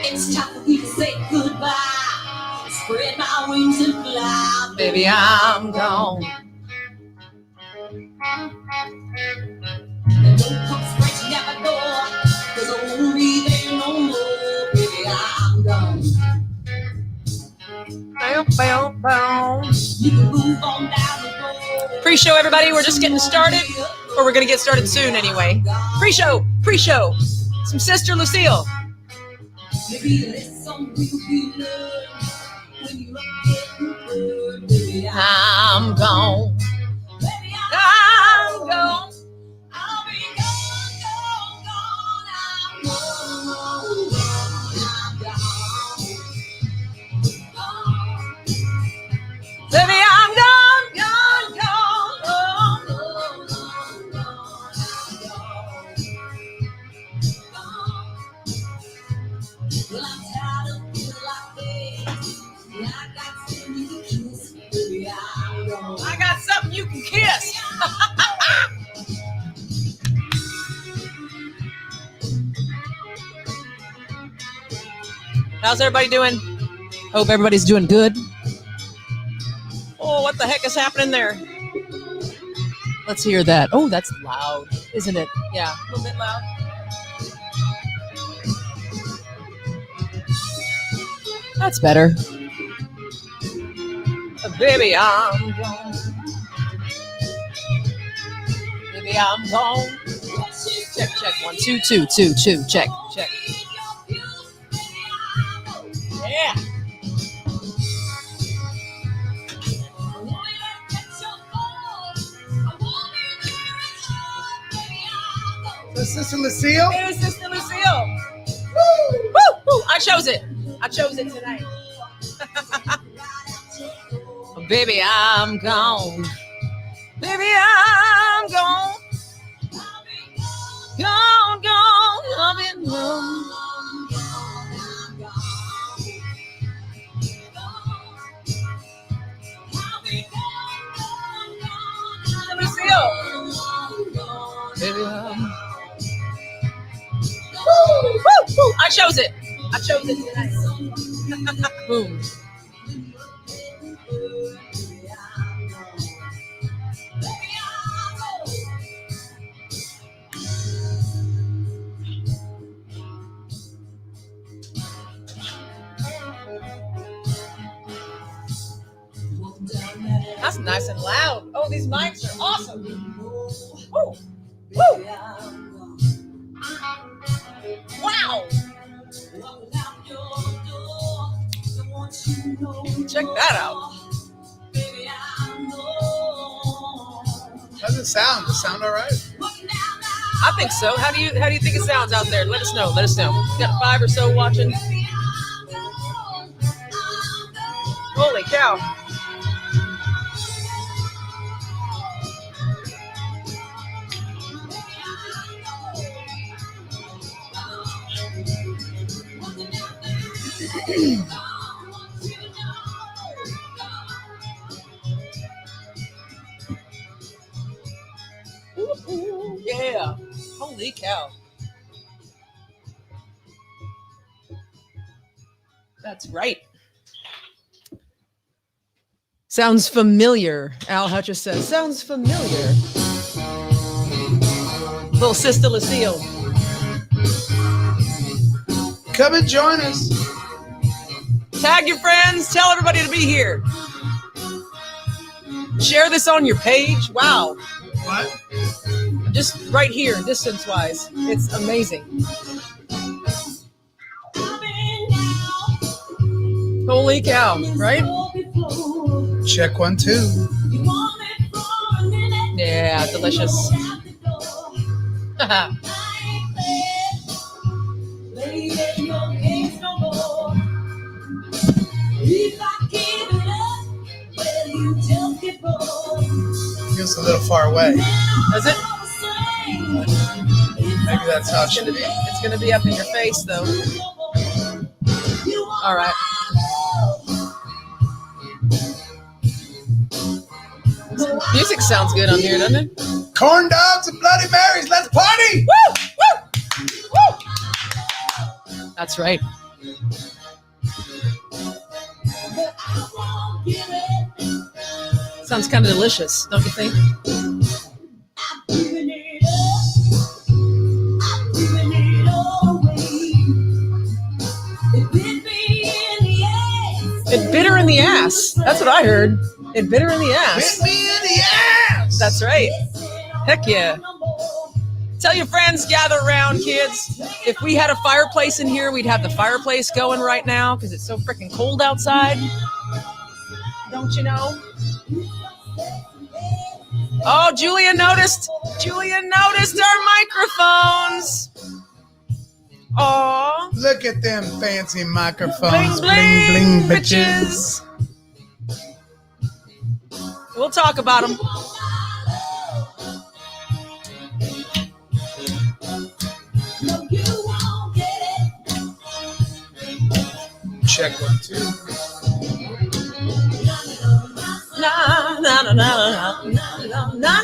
It's time for me to say goodbye. Spread my wings and fly. Baby, I'm gone. And don't come scratching at my door, 'cause I won't be there no more. Baby, I'm gone. Bow, bow, bow. You can move on down the road. Pre-show, everybody. We're just getting started. Or we're going to get started soon anyway. Pre-show. Some Sister Lucille. Maybe this song will be learned when you're up getting burned. Baby, I'm gone. baby, I'm gone. I'll be gone, gone, gone. I'm gone, Baby, I'm gone, gone, gone. Well, I'm tired of feeling like this. And I got something you can kiss. Baby, I'm gone. I got something you can kiss. How's everybody doing? Hope everybody's doing good. Oh, what the heck is happening there? Let's hear that. Oh, that's loud, isn't it? Yeah, a little bit loud. That's better. Baby, I'm gone. Baby, I'm gone. Check. 1, 2, 2, 2, 2. Check. Yeah. Sister Lucille? Hey, Sister Lucille. Woo! I chose it tonight. Baby, I'm gone. Baby, I'm gone. Gone. I've been gone. Lucille. Baby, Woo! I chose it tonight. Boom. That's nice and loud. Oh, these mics are awesome. Woo! Wow! Check that out. How does it sound? Does it sound all right? I think so. How do you think it sounds out there? Let us know. We got 5 or so watching. Holy cow. Yeah. Holy cow. That's right. Sounds familiar. Al Hutchins says, sounds familiar. Little Sister Lucille. Come and join us. Tag your friends. Tell everybody to be here. Share this on your page. Wow. What? Just right here, distance-wise. It's amazing. Holy cow, right? Check 1, 2. Yeah, delicious. Feels a little far away. Does it? Maybe that's how it should be. It's gonna be up in your face, though. All right. Music sounds good on here, doesn't it? Corn dogs and Bloody Marys. Let's party! Woo! Woo! Woo! That's right. But I won't give it. Sounds kind of delicious, don't you think? I'm giving it up. I'm giving it all away. It bit me in the ass. It bit her in the ass. That's what I heard. It bit her in the ass. Hit me in the ass. That's right. Heck yeah. Tell your friends, gather around, kids. If we had a fireplace in here, we'd have the fireplace going right now because it's so freaking cold outside. Don't you know? Oh, Julia noticed. Julia noticed our microphones. Aw. Look at them fancy microphones. Bling, bling, bitches. We'll talk about them. No, you won't get it. Check 1, 2. Na na na na na na na na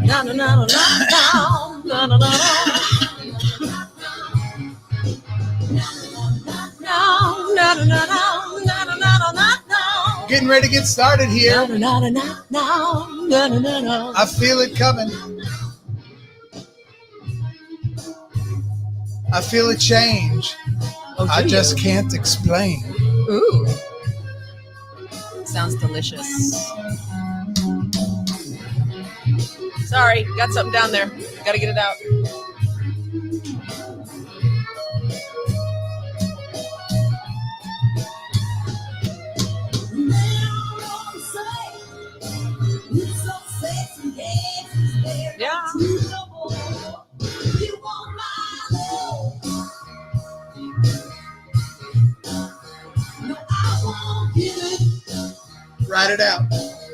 na na na na na na Getting ready to get started here. na. I feel it coming. I feel a change. I just can't explain. Ooh. Sounds delicious. Sorry, got something down there. Gotta get it out. Yeah. Write it out.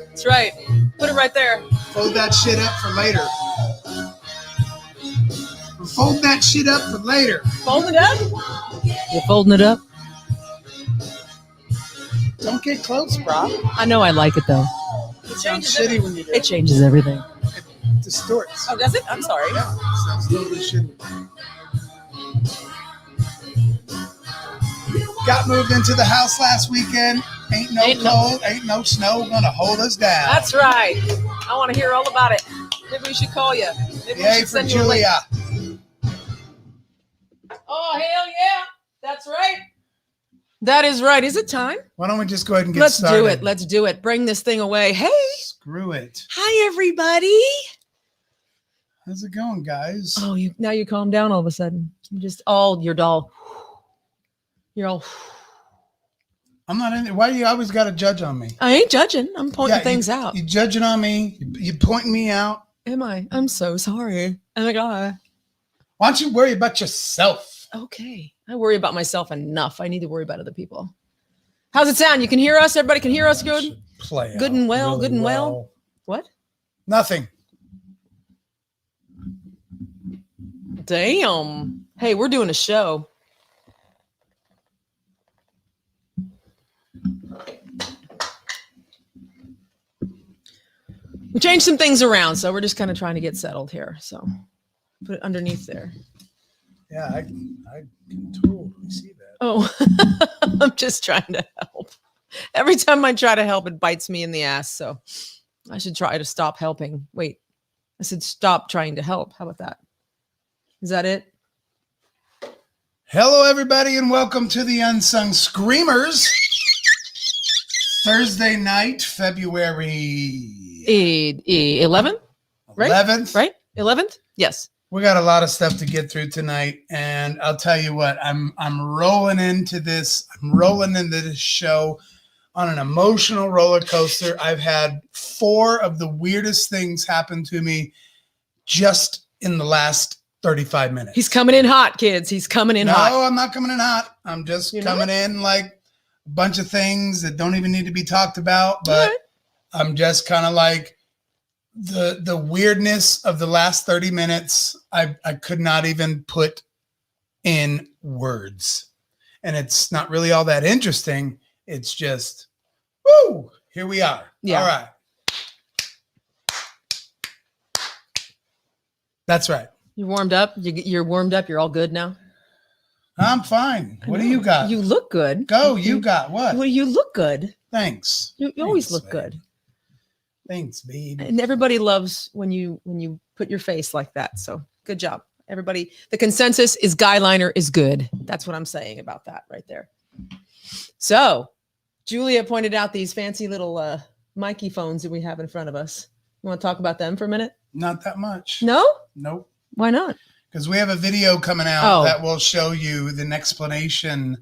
That's right. Put it right there. Fold that shit up for later. Fold that shit up for later. Fold it up? You folding it up? Don't get close, bro. I know I like it though. It sounds shitty when you do It changes everything. It distorts. Oh, does it? I'm sorry. Yeah, it sounds totally shitty. Got moved into the house last weekend. Ain't no cold, ain't no snow gonna hold us down. That's right. I want to hear all about it. Maybe we should call you. Maybe we Yay should for send you a link. Julia. Oh, hell yeah. That's right. That is right. Is it time? Why don't we just go ahead and get Let's started? do it. Let's do it. Bring this thing away. Hey. Screw it. Hi, everybody. How's it going, guys? Oh, now you calm down all of a sudden. You just you're dull. You're all. I'm not in it. Why do you always got to judge on me? I ain't judging. I'm pointing things out. You judging on me. You pointing me out. Am I? I'm so sorry. Oh my God. Why don't you worry about yourself? Okay. I worry about myself enough. I need to worry about other people. How's it sound? You can hear us? Everybody can hear us good? Play Good out and well, really good and well. What? Nothing. Damn. Hey, we're doing a show. We changed some things around, so we're just kind of trying to get settled here. So put it underneath there. Yeah, I can totally see that. Oh, I'm just trying to help. Every time I try to help, it bites me in the ass. So I should try to stop helping. Wait, I said stop trying to help. How about that? Is that it? Hello, everybody, and welcome to the Unsung Screamers. Thursday night, February 11th, right? 11th. Right? 11th? Yes. We got a lot of stuff to get through tonight, and I'll tell you what, I'm rolling into this. I'm rolling into this show on an emotional roller coaster. I've had 4 of the weirdest things happen to me just in the last 35 minutes. He's coming in hot, kids. He's coming in hot. No, I'm not coming in hot. I'm just coming in like a bunch of things that don't even need to be talked about, but I'm just kind of like the weirdness of the last 30 minutes. I could not even put in words, and it's not really all that interesting. It's just, woo, here we are. Yeah. All right. That's right. You warmed up? You're warmed up? You're all good now? I'm fine. What do you got? You look good. Go. You got what? Well, you look good. Thanks. You always Thanks, look babe. good. Thanks, babe. And everybody loves when you put your face like that. So good job. Everybody, the consensus is guy liner is good. That's what I'm saying about that right there. So Julia pointed out these fancy little Mikey phones that we have in front of us. You want to talk about them for a minute? Not that much. No? Nope. Why not? Because we have a video coming out that will show you the explanation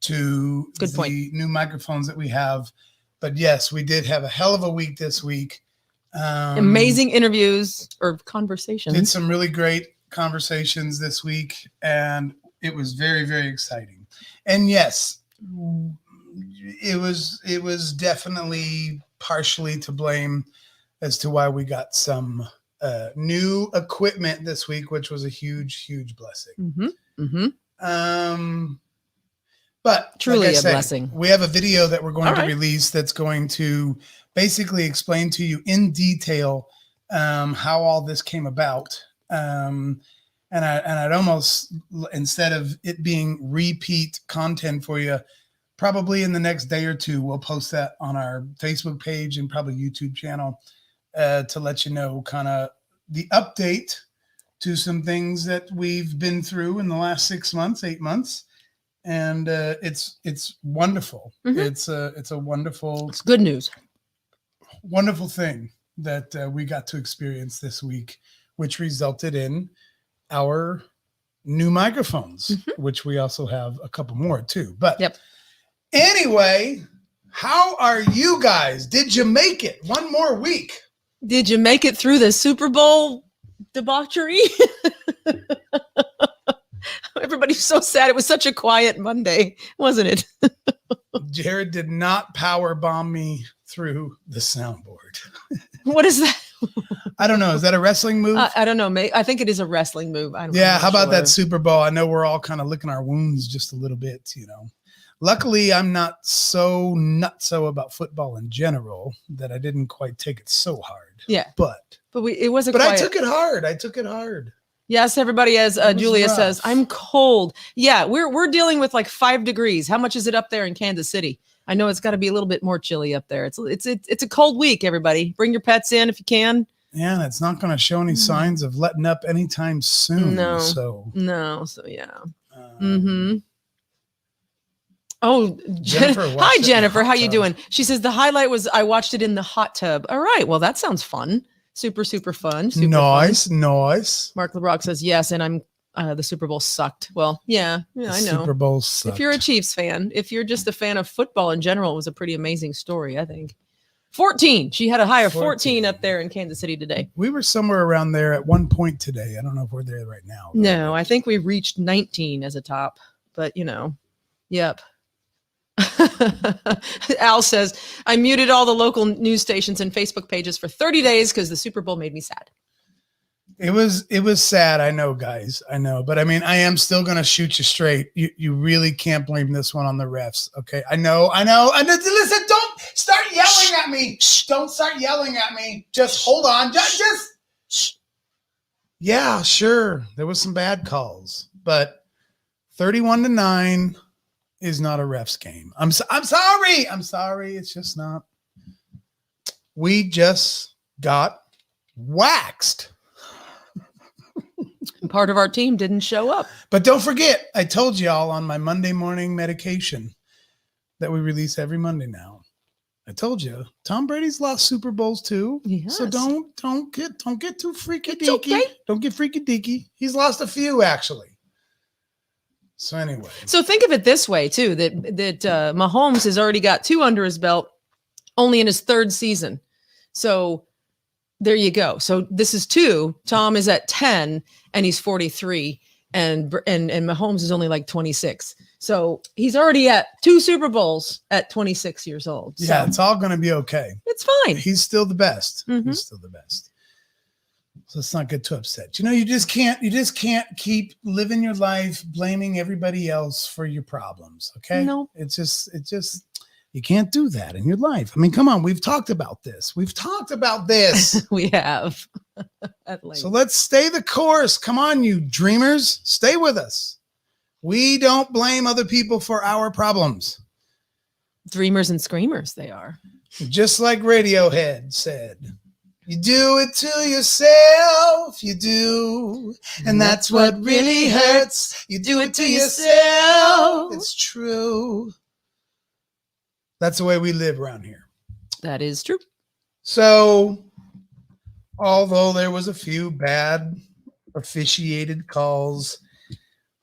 to Good the point. new microphones that we have. But yes, we did have a hell of a week this week. Amazing interviews or conversations. Did some really great conversations this week, and it was very, very exciting. And yes, it was definitely partially to blame as to why we got some new equipment this week, which was a huge blessing. But truly like I a said, blessing. We have a video that we're going All to right. release that's going to basically explain to you in detail how all this came about. And I'd almost, instead of it being repeat content for you, probably in the next day or two, we'll post that on our Facebook page and probably YouTube channel to let you know kind of the update to some things that we've been through in the last 6 months, 8 months. And it's wonderful. It's a wonderful, It's good news. wonderful thing that we got to experience this week, which resulted in our new microphones, which we also have a couple more too. But anyway, how are you guys? Did you make it one more week? Did you make it through the Super Bowl debauchery? Everybody's so sad. It was such a quiet Monday, wasn't it? Jared did not power bomb me through the soundboard. What is that? I don't know. Is that a wrestling move? I don't know. I think it is a wrestling move. I'm Yeah. not How about sure. that Super Bowl? I know we're all kind of licking our wounds just a little bit, you know. Luckily, I'm not so nutso about football in general that I didn't quite take it so hard. Yeah. But it was a I quiet. took it hard. Yes, everybody, as was Julia rough. says, I'm cold. Yeah, we're dealing with like 5 degrees. How much is it up there in Kansas City? I know it's got to be a little bit more chilly up there. It's a cold week, everybody. Bring your pets in if you can. Yeah, and it's not going to show any signs of letting up anytime soon. No. So Yeah. Oh, Jennifer watched hi it in the Jennifer, hot how you tub. doing? She says the highlight was I watched it in the hot tub. All right, well that sounds fun. Super fun. Super nice. Mark LeBrock says yes, and I'm the Super Bowl sucked. Well, yeah, I know. Super Bowl sucked. If you're a Chiefs fan, if you're just a fan of football in general, it was a pretty amazing story, I think. 14. She had a high of 14 up there in Kansas City today. We were somewhere around there at one point today. I don't know if we're there right now. No, I think we reached 19 as a top, but yep. Al says, I muted all the local news stations and Facebook pages for 30 days because the Super Bowl made me sad. It was sad. I know, guys. I know. But I mean, I am still going to shoot you straight. You really can't blame this one on the refs. Okay. I know. Listen, don't start yelling at me. Don't start yelling at me. Just hold on. Just. Yeah, sure. There was some bad calls, but 31-9 is not a ref's game. I'm sorry. I'm sorry. It's just not. We just got waxed. Part of our team didn't show up. But don't forget, I told y'all on my Monday morning medication that we release every Monday now. I told you, Tom Brady's lost Super Bowls too. Yes. So don't get too freaky It's deaky. okay. Don't get freaky deaky. He's lost a few actually. So anyway. So think of it this way too, that Mahomes has already got 2 under his belt, only in his 3rd season. So there you go. So this is 2. Tom is at 10 and he's 43 and Mahomes is only like 26. So he's already at 2 Super Bowls at 26 years old. So Yeah, it's all going to be okay. it's fine. He's still the best. Mhm. He's still the best. So let's not get too upset. You just can't keep living your life blaming everybody else for your problems. Okay. No. It's just, you can't do that in your life. I mean, come on. We've talked about this. We have. At length. So let's stay the course. Come on, you dreamers, stay with us. We don't blame other people for our problems. Dreamers and screamers, they are. Just like Radiohead said, you do it to yourself, you do. And that's what really hurts. You do it to yourself. It's true. That's the way we live around here. That is true. So, although there was a few bad officiated calls,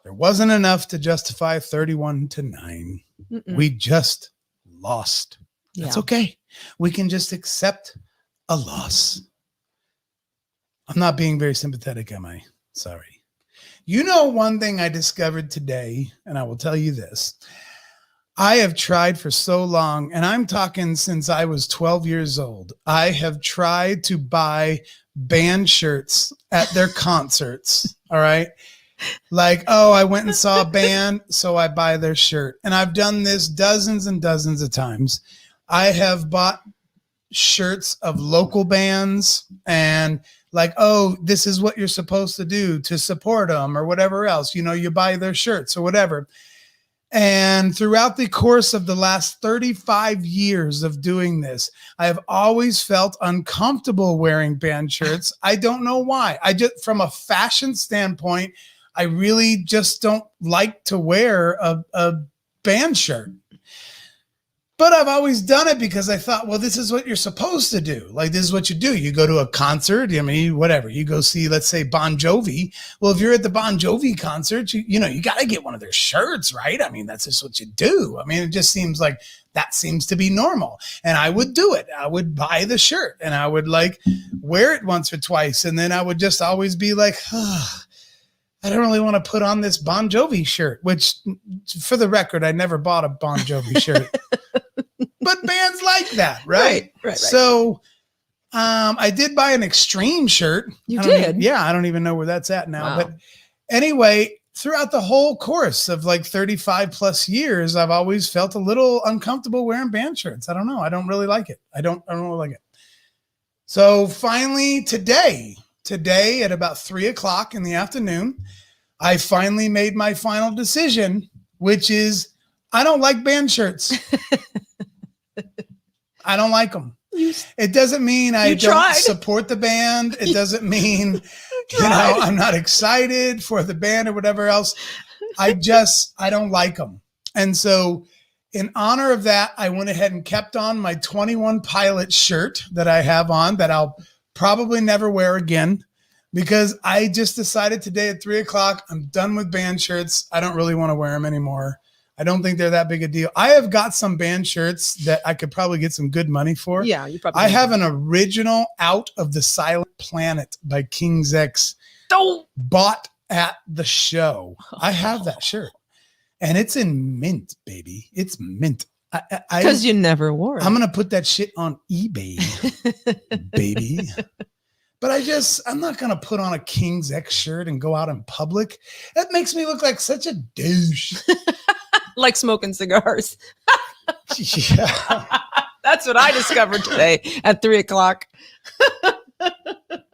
there wasn't enough to justify 31-9. We just lost. That's okay. We can just accept a loss. I'm not being very sympathetic, am I? Sorry. You know, one thing I discovered today, and I will tell you this. I have tried for so long, and I'm talking since I was 12 years old. I have tried to buy band shirts at their concerts. All right. Like, oh, I went and saw a band, so I buy their shirt. And I've done this dozens and dozens of times. I have bought shirts of local bands and like, oh, this is what you're supposed to do to support them or whatever else. You know, you buy their shirts or whatever. And throughout the course of the last 35 years of doing this, I have always felt uncomfortable wearing band shirts. I don't know why. From a fashion standpoint, I really just don't like to wear a band shirt. But I've always done it because I thought, well, this is what you're supposed to do. Like, this is what you do. You go to a concert. I mean, whatever. You go see, let's say, Bon Jovi. Well, if you're at the Bon Jovi concert, you got to get one of their shirts, right? I mean, that's just what you do. I mean, it just seems like that seems to be normal. And I would do it. I would buy the shirt and I would like wear it once or twice. And then I would just always be like, I don't really want to put on this Bon Jovi shirt, which for the record, I never bought a Bon Jovi shirt. But bands like that, right? Right. So I did buy an Extreme shirt. You did? I don't even know where that's at now. Wow. But anyway, throughout the whole course of like 35 plus years, I've always felt a little uncomfortable wearing band shirts. I don't know. I don't really like it. I don't really like it. So finally today at about 3:00 in the afternoon, I finally made my final decision, which is I don't like band shirts. I don't like them. It doesn't mean I don't support the band. It doesn't mean, I'm not excited for the band or whatever else. I don't like them. And so in honor of that, I went ahead and kept on my 21 Pilot shirt that I have on that I'll probably never wear again because I just decided today at 3:00, I'm done with band shirts. I don't really want to wear them anymore. I don't think they're that big a deal. I have got some band shirts that I could probably get some good money for. Yeah, you probably. I have an original Out of the Silent Planet by King's X bought at the show. I have that shirt, and it's in mint, baby. It's mint. Because you never wore it. I'm gonna put that shit on eBay, baby. But I'm not going to put on a King's X shirt and go out in public. That makes me look like such a douche. Like smoking cigars. Yeah. That's what I discovered today at 3:00.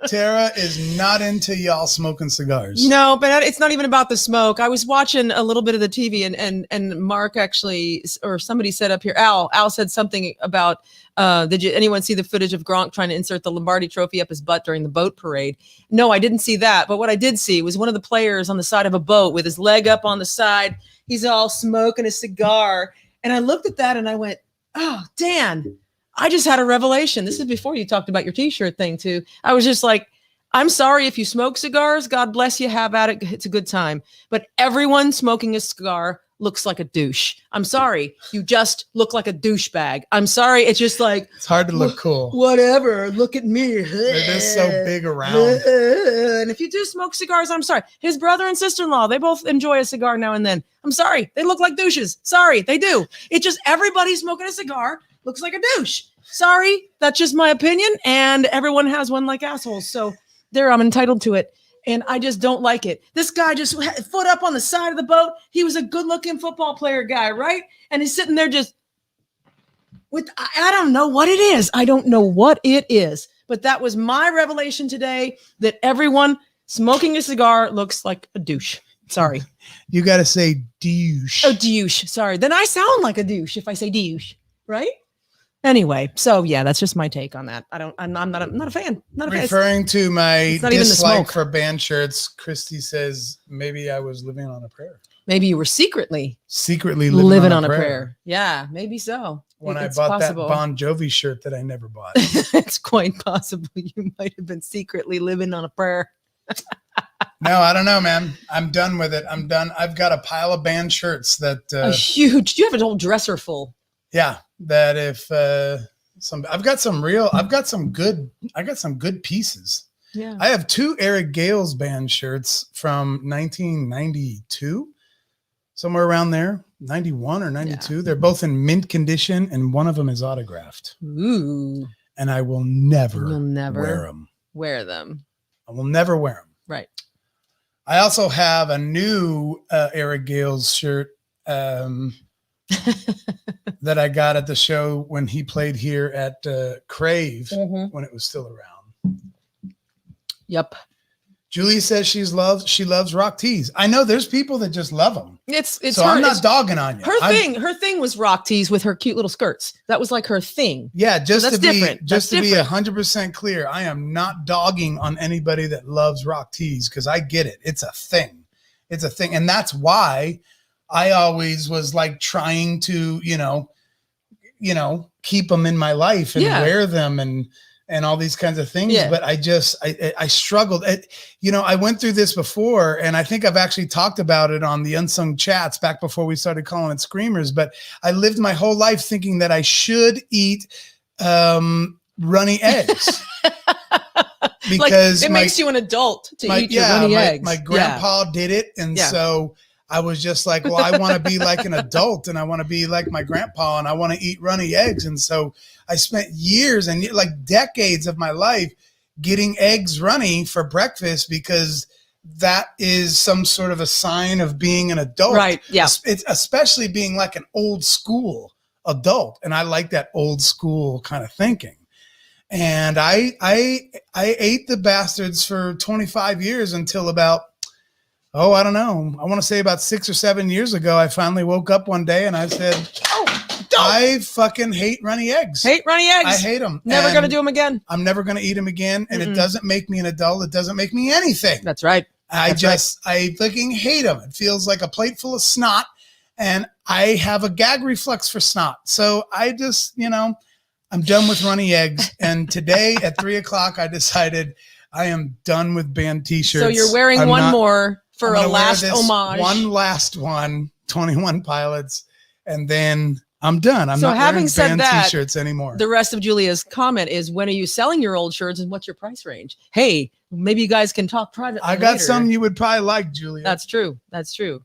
Tara is not into y'all smoking cigars. No, but it's not even about the smoke. I was watching a little bit of the TV and Mark actually, or somebody said up here, Al said something about, did anyone see the footage of Gronk trying to insert the Lombardi trophy up his butt during the boat parade? No, I didn't see that. But what I did see was one of the players on the side of a boat with his leg up on the side. He's all smoking a cigar. And I looked at that and I went, oh, Dan, I just had a revelation. This is before you talked about your t-shirt thing too. I was just like, I'm sorry if you smoke cigars. God bless you. Have at it. It's a good time. But everyone smoking a cigar looks like a douche. I'm sorry. You just look like a douchebag. I'm sorry. It's just like, it's hard to look cool. Whatever. Look at me. They're just so big around. And if you do smoke cigars, I'm sorry. His brother and sister-in-law, they both enjoy a cigar now and then. I'm sorry. They look like douches. Sorry. They do. It's just everybody smoking a cigar looks like a douche. Sorry. That's just my opinion. And everyone has one like assholes. So there, I'm entitled to it. And I just don't like it. This guy just had foot up on the side of the boat. He was a good-looking football player guy, right? And he's sitting there just with, I don't know what it is. I don't know what it is. But that was my revelation today, that everyone smoking a cigar looks like a douche. Sorry. You got to say douche. Oh, douche. Sorry. Then I sound like a douche if I say douche, right? Anyway, so yeah, that's just my take on that. I'm not a fan. Not a fan. Referring to my it's not even the dislike smoke. for band shirts, Christy says maybe I was living on a prayer. Maybe you were secretly living on a prayer. Yeah, maybe so. When It's I bought possible. that Bon Jovi shirt that I never bought. It's quite possible you might have been secretly living on a prayer. No, I don't know, man. I'm done with it. I'm done. I've got a pile of band shirts that A huge. You have an whole dresser full. yeah, that if I've got some good pieces. Yeah. I have 2 Eric Gales band shirts from 1992, somewhere around there, 91 or 92. Yeah. They're both in mint condition, and one of them is autographed. Ooh. And I will never wear them. Wear them. I will never wear them. Right. I also have a new Eric Gales shirt that I got at the show when he played here at Crave when it was still around. Yep. Julie says she loves rock tees. I know there's people that just love them. It's so I'm not dogging on you. Her thing was rock tees with her cute little skirts. That was like her thing. Yeah, just to be 100% clear, I am not dogging on anybody that loves rock tees because I get it. It's a thing. It's a thing. And that's why I always was like trying to, keep them in my life and wear them and all these kinds of things. Yeah. But I struggled. I went through this before, and I think I've actually talked about it on the Unsung chats back before we started calling it Screamers. But I lived my whole life thinking that I should eat runny eggs. Because it makes you an adult to eat your runny eggs. My grandpa did it. And so I was just like, well, I want to be like an adult, and I want to be like my grandpa, and I want to eat runny eggs. And so I spent years and like decades of my life getting eggs runny for breakfast because that is some sort of a sign of being an adult. Right. Yeah. It's especially being like an old school adult. And I like that old school kind of thinking. And I ate the bastards for 25 years until about, I don't know. I want to say about 6 or 7 years ago, I finally woke up one day and I said, I fucking hate runny eggs. Hate runny eggs. I hate them. Never going to do them again. I'm never going to eat them again. And it doesn't make me an adult. It doesn't make me anything. That's right. I fucking hate them. It feels like a plate full of snot. And I have a gag reflex for snot. So I just, I'm done with runny eggs. And today at 3:00, I decided I am done with band t-shirts. So you're wearing one more for a last homage. One last one, 21 Pilots. And then I'm done. I'm not wearing band t-shirts anymore. The rest of Julia's comment is, when are you selling your old shirts and what's your price range? Hey, maybe you guys can talk privately. I got some you would probably like, Julia. That's true. That's true.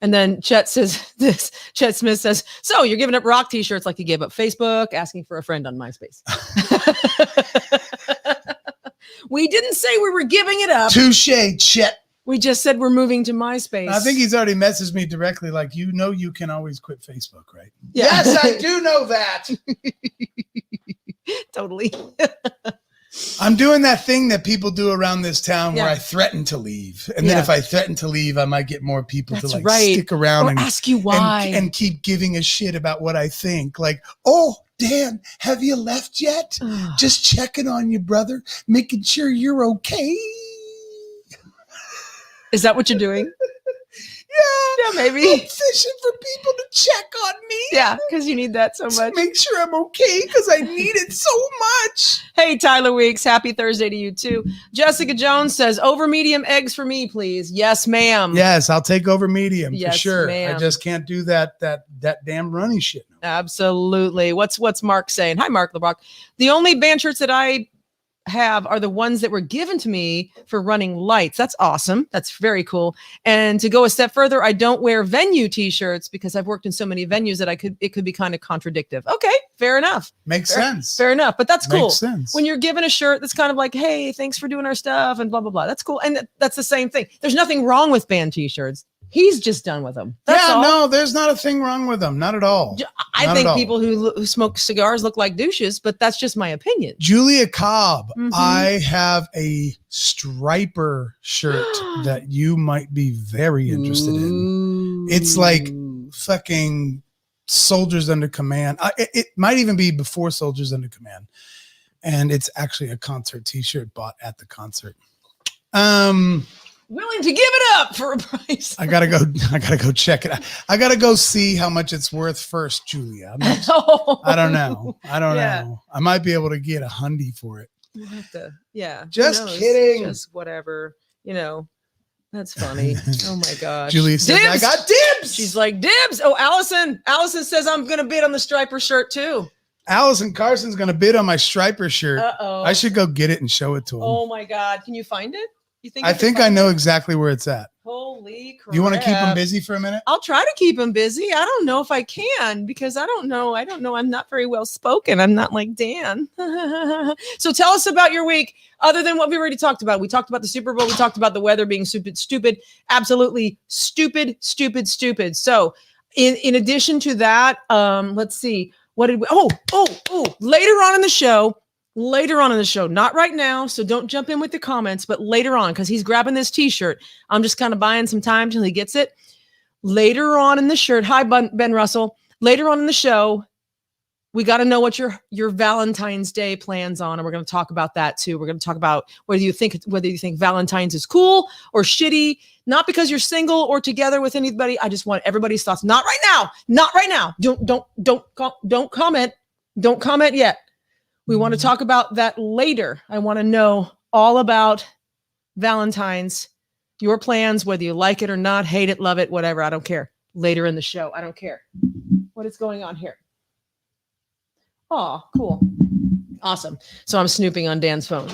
And then Chet says this. Chet Smith says, so you're giving up rock t-shirts like you gave up Facebook, asking for a friend on MySpace. We didn't say we were giving it up. Touche, Chet. We just said we're moving to MySpace. I think he's already messaged me directly, like, you can always quit Facebook, right? Yeah. Yes, I do know that. Totally. I'm doing that thing that people do around this town where I threaten to leave. And then if I threaten to leave, I might get more people to stick around and ask you why and keep giving a shit about what I think. Like, oh, Dan, have you left yet? Just checking on you, brother, making sure you're okay. Is that what you're doing? Yeah, maybe. I'm fishing for people to check on me. Yeah, because you need that so much. Make sure I'm okay because I need it so much. Hey, Tyler Weeks, happy Thursday to you too. Jessica Jones says, over medium eggs for me, please. Yes, ma'am. Yes, I'll take over medium for sure. Ma'am. I just can't do that damn runny shit. No. Absolutely. What's Mark saying? Hi, Mark LeBrock. The only band shirts that I have are the ones that were given to me for running lights. That's awesome. That's very cool. And to go a step further, I don't wear venue t-shirts because I've worked in so many venues that it could be kind of contradictive. Okay, fair enough. Makes sense. Fair enough. But that's cool. Makes sense. When you're given a shirt that's kind of like, hey, thanks for doing our stuff and blah, blah, blah. That's cool. And that's the same thing. There's nothing wrong with band t-shirts. He's just done with them. That's yeah, all. no, there's not a thing wrong with them. Not at all. I Not think at all. people who smoke cigars look like douches, but that's just my opinion. Julia Cobb, Mhm. I have a striper shirt that you might be very interested in. It's like fucking Soldiers Under Command. It might even be before Soldiers Under Command. And it's actually a concert t-shirt bought at the concert. Willing to give it up for a price. I gotta go check it out. I gotta go see how much it's worth first, Julia. I don't know. Know. I might be able to get $100 for it. We'll have to, yeah. Just who knows? kidding. Just whatever. That's funny. Oh my gosh. Julia says, dibs! I got dibs. She's like, dibs. Oh, Allison says I'm gonna bid on the striper shirt too. Allison Carson's gonna bid on my striper shirt. Uh-oh. I should go get it and show it to him. Oh my God. Can you find it? You think? I think I know exactly where it's at. Holy crap. You want to keep him busy for a minute? I'll try to keep him busy. I don't know if I can because I don't know. I'm not very well spoken. I'm not like Dan. So tell us about your week other than what we already talked about. We talked about the Super Bowl. We talked about the weather being stupid, absolutely stupid. So in addition to that, let's see. What did we, later on in the show, not right now. So don't jump in with the comments, but later on, because he's grabbing this t-shirt. I'm just kind of buying some time till he gets it. Later on in the shirt. Hi, Ben Russell. Later on in the show, we got to know what your Valentine's Day plans on. And we're going to talk about that too. We're going to talk about whether you think Valentine's is cool or shitty, not because you're single or together with anybody. I just want everybody's thoughts. Not right now. Don't comment. Don't comment yet. We want to talk about that later. I want to know all about Valentine's, your plans, whether you like it or not, hate it, love it, whatever. I don't care. Later in the show. I don't care. What is going on here? Oh, cool. Awesome. So I'm snooping on Dan's phone.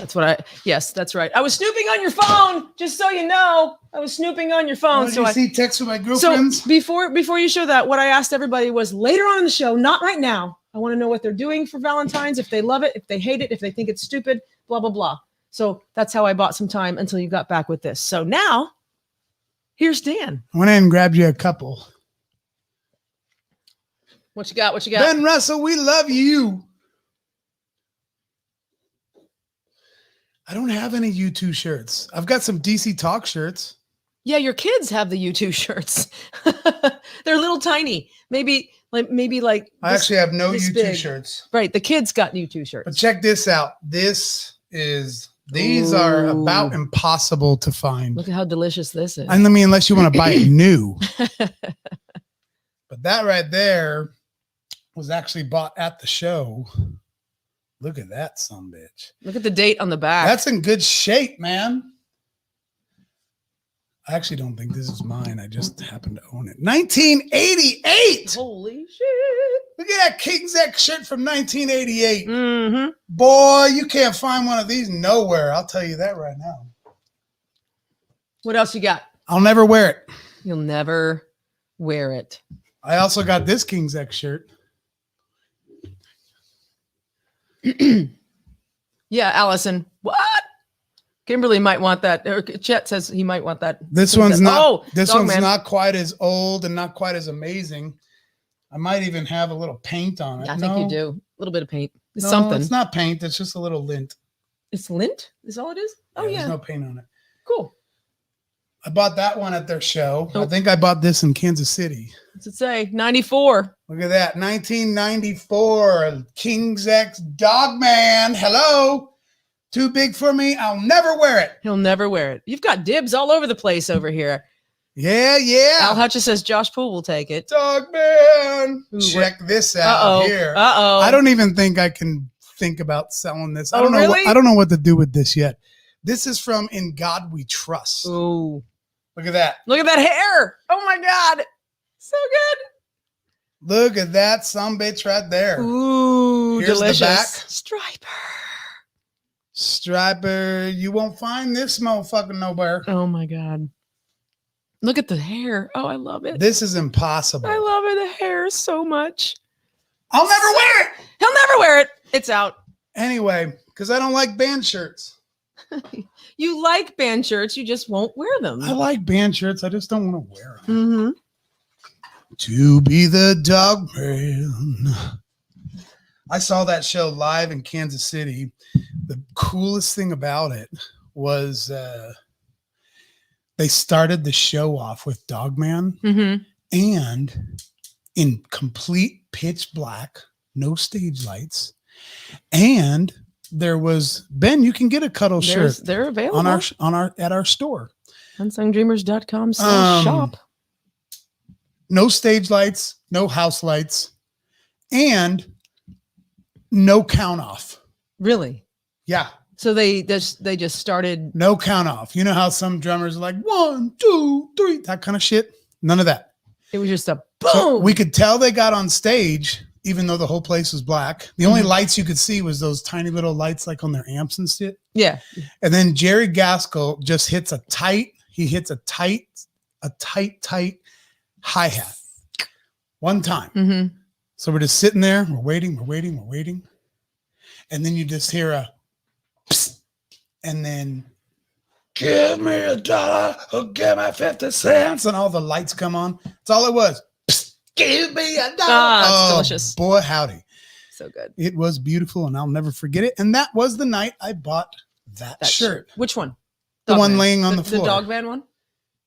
Yes, that's right. I was snooping on your phone, just so you know. I was snooping on your phone. So I see texts with my girlfriends. So before you show that, what I asked everybody was later on in the show, not right now. I want to know what they're doing for Valentine's, if they love it, if they hate it, if they think it's stupid, blah, blah, blah. So that's how I bought some time until you got back with this. So now, here's Dan. I went in and grabbed you a couple. What you got? Ben Russell, we love you. I don't have any U2 shirts. I've got some DC Talk shirts. Yeah, your kids have the U2 shirts. They're little tiny. Maybe like I actually have no U2 big. shirts. Right, the kids got U2 shirts. But check this out. These are about impossible to find. Look at how delicious this is. I mean, unless you want to buy it new. But that right there was actually bought at the show. Look at that sumbitch. Look at the date on the back. That's in good shape, man. I actually don't think this is mine. I just happen to own it. 1988. Holy shit. Look at that King's X shirt from 1988. Mm-hmm. Boy, you can't find one of these nowhere. I'll tell you that right now. What else you got? I'll never wear it. You'll never wear it. I also got this King's X shirt. Yeah, Allison. What? Kimberly might want that. Or Chet says he might want that. This one's not. This one's man. not quite as old and not quite as amazing. I might even have a little paint on it. I think you do. A little bit of paint. It's no, something. It's not paint. It's just a little lint. It's lint? Is all it is? Oh, yeah. There's no paint on it. Cool. I bought that one at their show. Oh. I think I bought this in Kansas City. What's it say? 94. Look at that. 1994. King's X Dogman. Hello. Too big for me. I'll never wear it. He'll never wear it. You've got dibs all over the place over here. Yeah. Al Hutchins says Josh Poole will take it. Dogman. Ooh, check this out here. I don't even think I can think about selling this. I don't know. Really? I don't know what to do with this yet. This is from In God We Trust. Ooh. Look at that. Look at that hair. Oh my God. So good. Look at that sumbitch right there. Ooh, here's delicious. The back. Striper. You won't find this motherfucker nowhere. Oh my God. Look at the hair. Oh, I love it. This is impossible. I love it. The hair so much. I'll never wear it. He'll never wear it. It's out. Anyway, because I don't like band shirts. You like band shirts, you just won't wear them. I like band shirts. I just don't want to wear them. Mm-hmm. To be the dog man. I saw that show live in Kansas City. The coolest thing about it was they started the show off with Dogman and in complete pitch black, no stage lights. And there was, Ben, you can get a cuddle shirt. They're available at our store. unsungdreamers.com/shop. No stage lights, no house lights, and no count off. Really? Yeah. So they just started. No count off. You know how some drummers are like 1, 2, 3, that kind of shit. None of that. It was just a boom. So we could tell they got on stage, even though the whole place was black. The only lights you could see was those tiny little lights like on their amps and shit. Yeah. And then Jerry Gaskell just hits a tight hi-hat one time. Mm-hmm. So we're just sitting there, we're waiting. And then you just hear a psst, and then give me $1 or give me 50 cents, and all the lights come on. That's all it was. Psst, give me $1. It's delicious. Boy, howdy. So good. It was beautiful, and I'll never forget it. And that was the night I bought that shirt. Which one? The one laying on the floor. The Dogman one?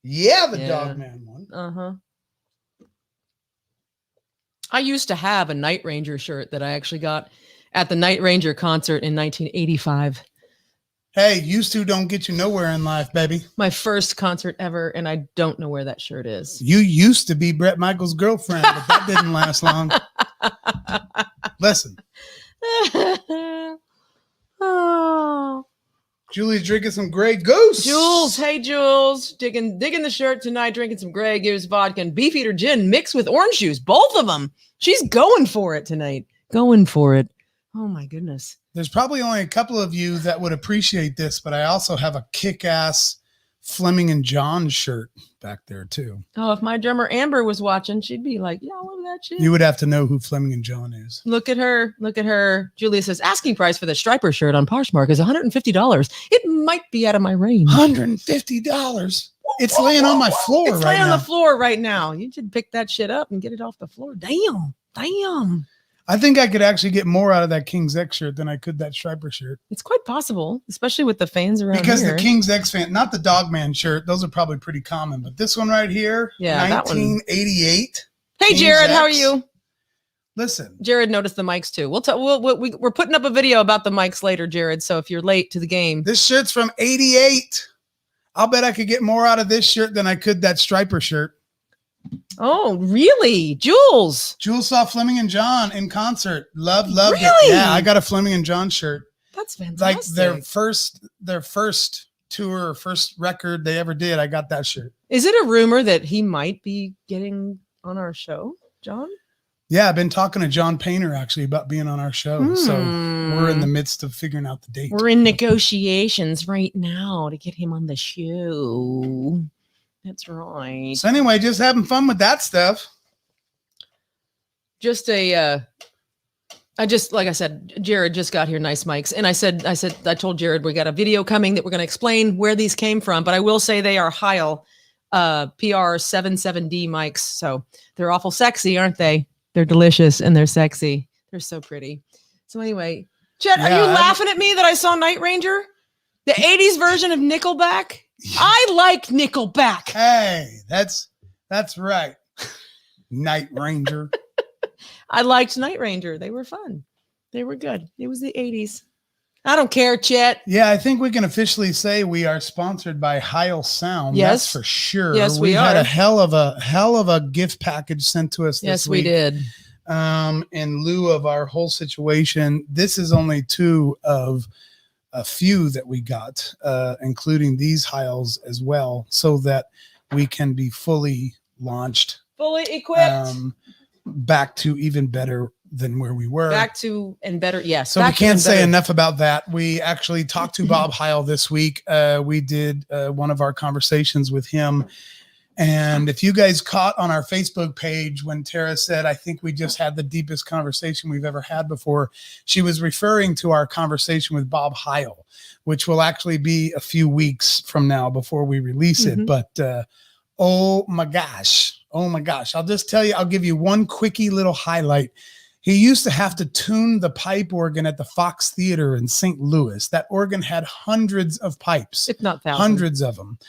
Yeah, the Dogman one. Uh-huh. I used to have a Night Ranger shirt that I actually got at the Night Ranger concert in 1985. Hey, used to don't get you nowhere in life, baby. My first concert ever, and I don't know where that shirt is. You used to be Brett Michaels' girlfriend, but that didn't last long. Listen. Oh. Julie's drinking some Grey Goose. Jules, hey Jules, digging the shirt tonight, drinking some Grey Goose vodka and Beefeater gin mixed with orange juice, both of them. She's going for it tonight. Going for it. Oh my goodness. There's probably only a couple of you that would appreciate this, but I also have a kick-ass Fleming and John shirt back there too. Oh, if my drummer Amber was watching, she'd be like, yeah, I love that shit. You would have to know who Fleming and John is. Look at her. Look at her. Julia says, asking price for the Striper shirt on Poshmark is $150. It might be out of my range. $150. It's laying on my floor right now. It's laying on the floor right now. You should pick that shit up and get it off the floor. Damn. I think I could actually get more out of that King's X shirt than I could that Striper shirt. It's quite possible, especially with the fans around because here. The King's X fan, not the Dogman shirt, those are probably pretty common, but this one right here, 1988. Hey, King's Jared, X. how are you? Listen, Jared noticed the mics too. We're putting up a video about the mics later, Jared. So if you're late to the game, this shirt's from '88. I'll bet I could get more out of this shirt than I could that Striper shirt. Oh, really? Jules saw Fleming and John in concert. Loved really? It. Yeah, I got a Fleming and John shirt. That's fantastic. Like their first tour or first record they ever did. I got that shirt. Is it a rumor that he might be getting on our show, John? Yeah, I've been talking to John Painter actually about being on our show. So we're in the midst of figuring out the date. We're in negotiations right now to get him on the show. That's right. So anyway, just having fun with that stuff. Like I said, Jared just got here. Nice mics. And I told Jared, we got a video coming that we're going to explain where these came from, but I will say they are Heil PR77D mics. So they're awful sexy, aren't they? They're delicious and they're sexy. They're so pretty. So anyway, Chet, are you laughing at me that I saw Night Ranger? The 80s version of Nickelback? I like Nickelback. Hey, that's right. Night Ranger. I liked Night Ranger. They were fun. They were good. It was the 80s. I don't care, Chet. Yeah, I think we can officially say we are sponsored by Heil Sound. Yes, that's for sure. Yes, we are. had a hell of a gift package sent to us this week. Yes, we did. In lieu of our whole situation, this is only two of a few that we got, including these Heils as well, so that we can be fully launched, fully equipped, back to even better than where we were. Back to and better, yes. So we can't say enough about that. We actually talked to Bob Heil this week. We did one of our conversations with him And if you guys caught on our Facebook page when Tara said, I think we just had the deepest conversation we've ever had before, she was referring to our conversation with Bob Heil, which will actually be a few weeks from now before we release it. But oh my gosh. I'll just tell you, I'll give you one quickie little highlight. He used to have to tune the pipe organ at the Fox Theater in St. Louis. That organ had hundreds of pipes, if not thousands. Hundreds of them.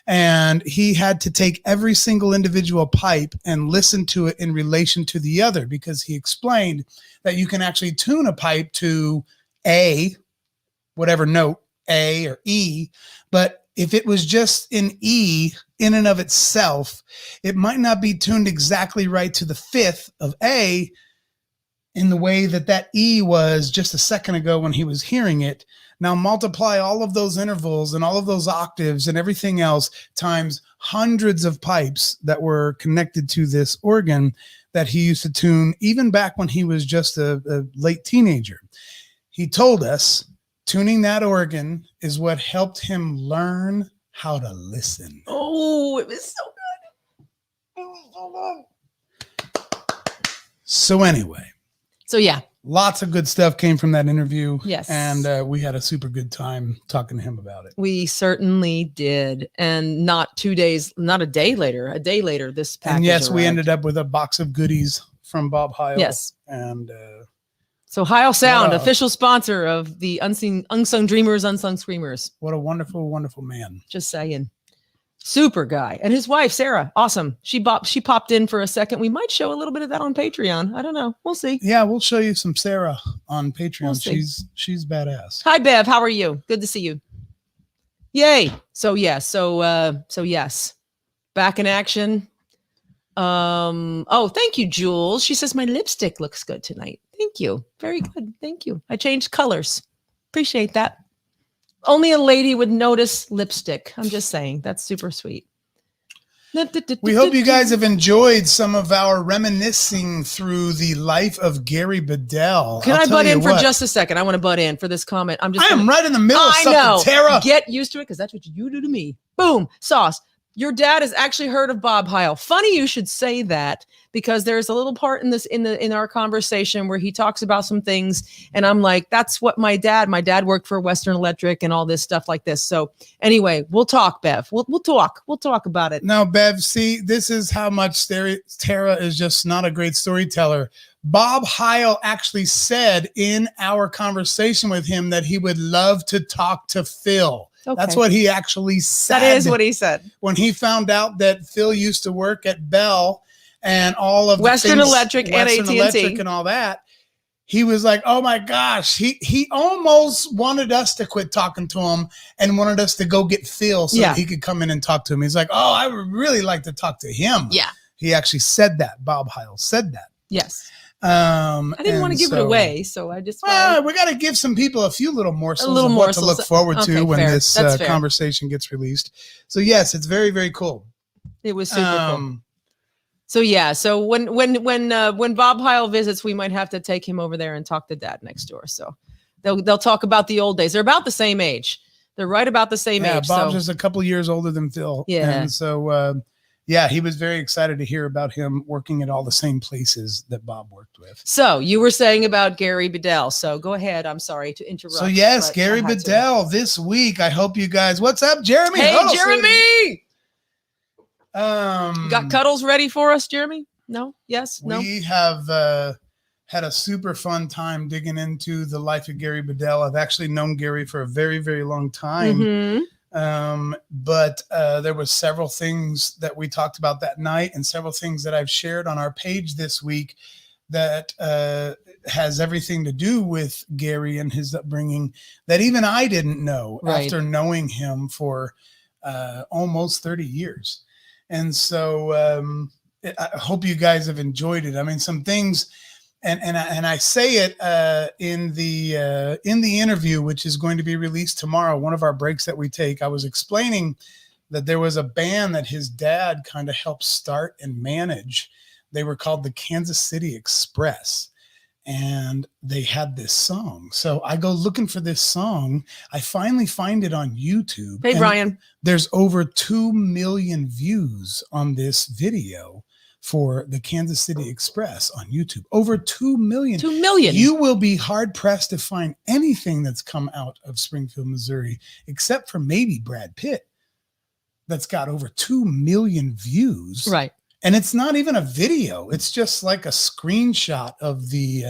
And he had to take every single individual pipe and listen to it in relation to the other, because he explained that you can actually tune a pipe to A, whatever note, A or E, but if it was just in E in and of itself, it might not be tuned exactly right to the fifth of A in the way that E was just a second ago when he was hearing it. Now multiply all of those intervals and all of those octaves and everything else times hundreds of pipes that were connected to this organ that he used to tune even back when he was just a late teenager. He told us tuning that organ is what helped him learn how to listen. Oh, it was so good. It was so good. So anyway. So yeah. Lots of good stuff came from that interview. Yes. And we had a super good time talking to him about it. We certainly did. And not a day later, this package And yes, arrived. we ended up with a box of goodies from Bob Heil. Yes. And so Heil Sound, official sponsor of the Unsung Dreamers, Unsung Screamers. What a wonderful, wonderful man. Just saying. Super guy. And his wife, Sarah, awesome. She popped in for a second. We might show a little bit of that on Patreon. I don't know. We'll see. Yeah, we'll show you some Sarah on Patreon. We'll she's badass. Hi, Bev. How are you? Good to see you. Yay. So yeah. So yes. Back in action. Oh, thank you, Jules. She says my lipstick looks good tonight. Thank you. Very good. Thank you. I changed colors. Appreciate that. Only a lady would notice lipstick. I'm just saying. That's super sweet. We hope you guys have enjoyed some of our reminiscing through the life of Gary Bedell. Can I butt in for just a second? I want to butt in for this comment. I am right in the middle of something, Tara. Get used to it, because that's what you do to me. Boom. Sauce. Your dad has actually heard of Bob Heil. Funny you should say that, because there's a little part in our conversation where he talks about some things, and I'm like, that's what my dad worked for Western Electric and all this stuff like this. So anyway, we'll talk, Bev. We'll talk about it. Now, Bev, see, this is how much Tara is just not a great storyteller. Bob Heil actually said in our conversation with him that he would love to talk to Phil. Okay. That's what he actually said. That is what he said. When he found out that Phil used to work at Bell and all of Western Electric and AT&T Electric and all that, he was like, oh my gosh. He almost wanted us to quit talking to him and wanted us to go get Phil so that he could come in and talk to him. He's like, oh, I would really like to talk to him. Yeah. He actually said that. Bob Heil said that. Yes. I didn't want to give it away, so I just we got to give some people a few little morsels of what to look forward to when this conversation gets released. So yes, it's very, very cool. It was super cool. So yeah, so when Bob Heil visits, we might have to take him over there and talk to Dad next door. So they'll talk about the old days. They're about the same age. They're right about the same age. Bob's just a couple years older than Phil. Yeah, and so. Yeah, he was very excited to hear about him working at all the same places that Bob worked with. So you were saying about Gary Bedell. So go ahead. I'm sorry to interrupt. So yes, Gary Bedell this week. I hope you guys. What's up, Jeremy? Hey, Jeremy. You got cuddles ready for us, Jeremy? No? Yes? No? We have had a super fun time digging into the life of Gary Bedell. I've actually known Gary for a very, very long time. Mm-hmm. But there was several things that we talked about that night and several things that I've shared on our page this week that has everything to do with Gary and his upbringing that even I didn't know after knowing him for almost 30 years. And so I hope you guys have enjoyed it. I mean, some things, and I say it in the interview, which is going to be released tomorrow, one of our breaks that we take. I was explaining that there was a band that his dad kind of helped start and manage. They were called the Kansas City Express. and they had this song. So I go looking for this song. I finally find it on YouTube. Hey, Brian. There's over 2 million views on this video for the Kansas City Express on YouTube. Over 2 million. 2 million. You will be hard pressed to find anything that's come out of Springfield, Missouri, except for maybe Brad Pitt, that's got over 2 million views. Right. And it's not even a video. It's just like a screenshot of the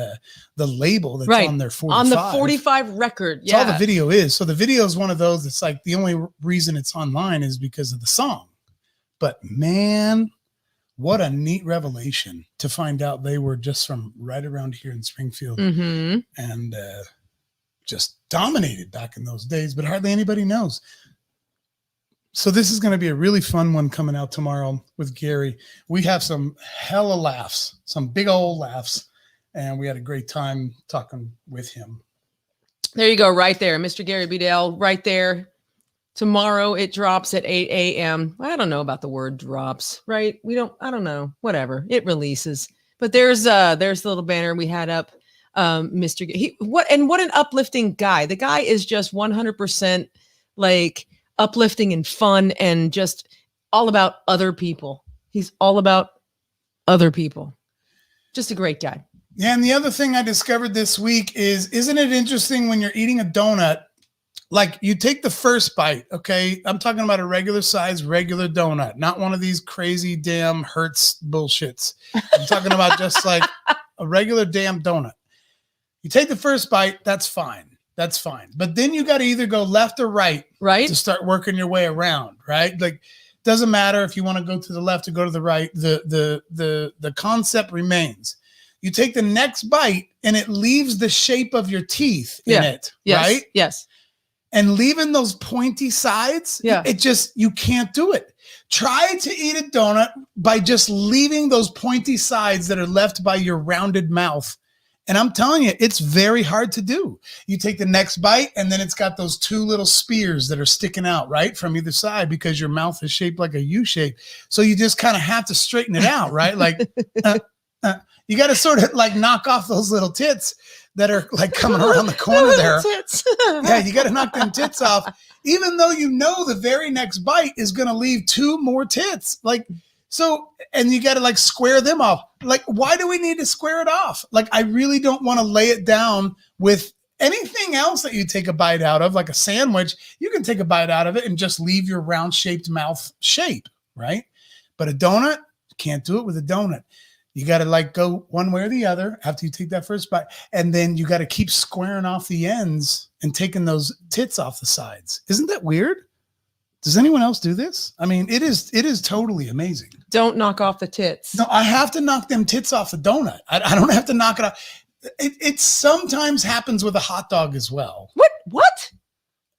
label that's on their 45. On the 45 record. That's all the video is. So the video is one of those that's like the only reason it's online is because of the song. But man, what a neat revelation to find out they were just from right around here in Springfield and just dominated back in those days, but hardly anybody knows. So this is going to be a really fun one coming out tomorrow with Gary. We have some hella laughs, some big old laughs, and we had a great time talking with him. There you go, right there. Mr. Gary Bedell, right there. Tomorrow it drops at 8 a.m. I don't know about the word drops, right? I don't know. Whatever. It releases. But there's the little banner we had up. Mr. What an uplifting guy. The guy is just 100% like uplifting and fun and just all about other people. He's all about other people. Just a great guy. Yeah. And the other thing I discovered this week isn't it interesting when you're eating a donut, like you take the first bite. Okay. I'm talking about a regular size, regular donut, not one of these crazy damn Hertz bullshits. I'm talking about just like a regular damn donut. You take the first bite. That's fine. That's fine. But then you got to either go left or right to start working your way around, right? Like, doesn't matter if you want to go to the left or go to the right. The concept remains. You take the next bite and it leaves the shape of your teeth in it, right? Yes. And leaving those pointy sides, you can't do it. Try to eat a donut by just leaving those pointy sides that are left by your rounded mouth. And I'm telling you, it's very hard to do. You take the next bite and then it's got those two little spears that are sticking out right from either side because your mouth is shaped like a U shape. So you just kind of have to straighten it out, right? Like you got to sort of like knock off those little tits that are like coming around the corner there. Yeah, you got to knock them tits off, even though you know the very next bite is going to leave two more tits. Like, so, and you got to like square them off. Like, why do we need to square it off? Like, I really don't want to lay it down with anything else that you take a bite out of, like a sandwich. You can take a bite out of it and just leave your round shaped mouth shape, right? But a donut, can't do it with a donut. You got to like go one way or the other after you take that first bite. And then you got to keep squaring off the ends and taking those tits off the sides. Isn't that weird? Does anyone else do this? I mean, it is totally amazing. Don't knock off the tits. No, I have to knock them tits off the donut. I don't have to knock it off. It sometimes happens with a hot dog as well. What?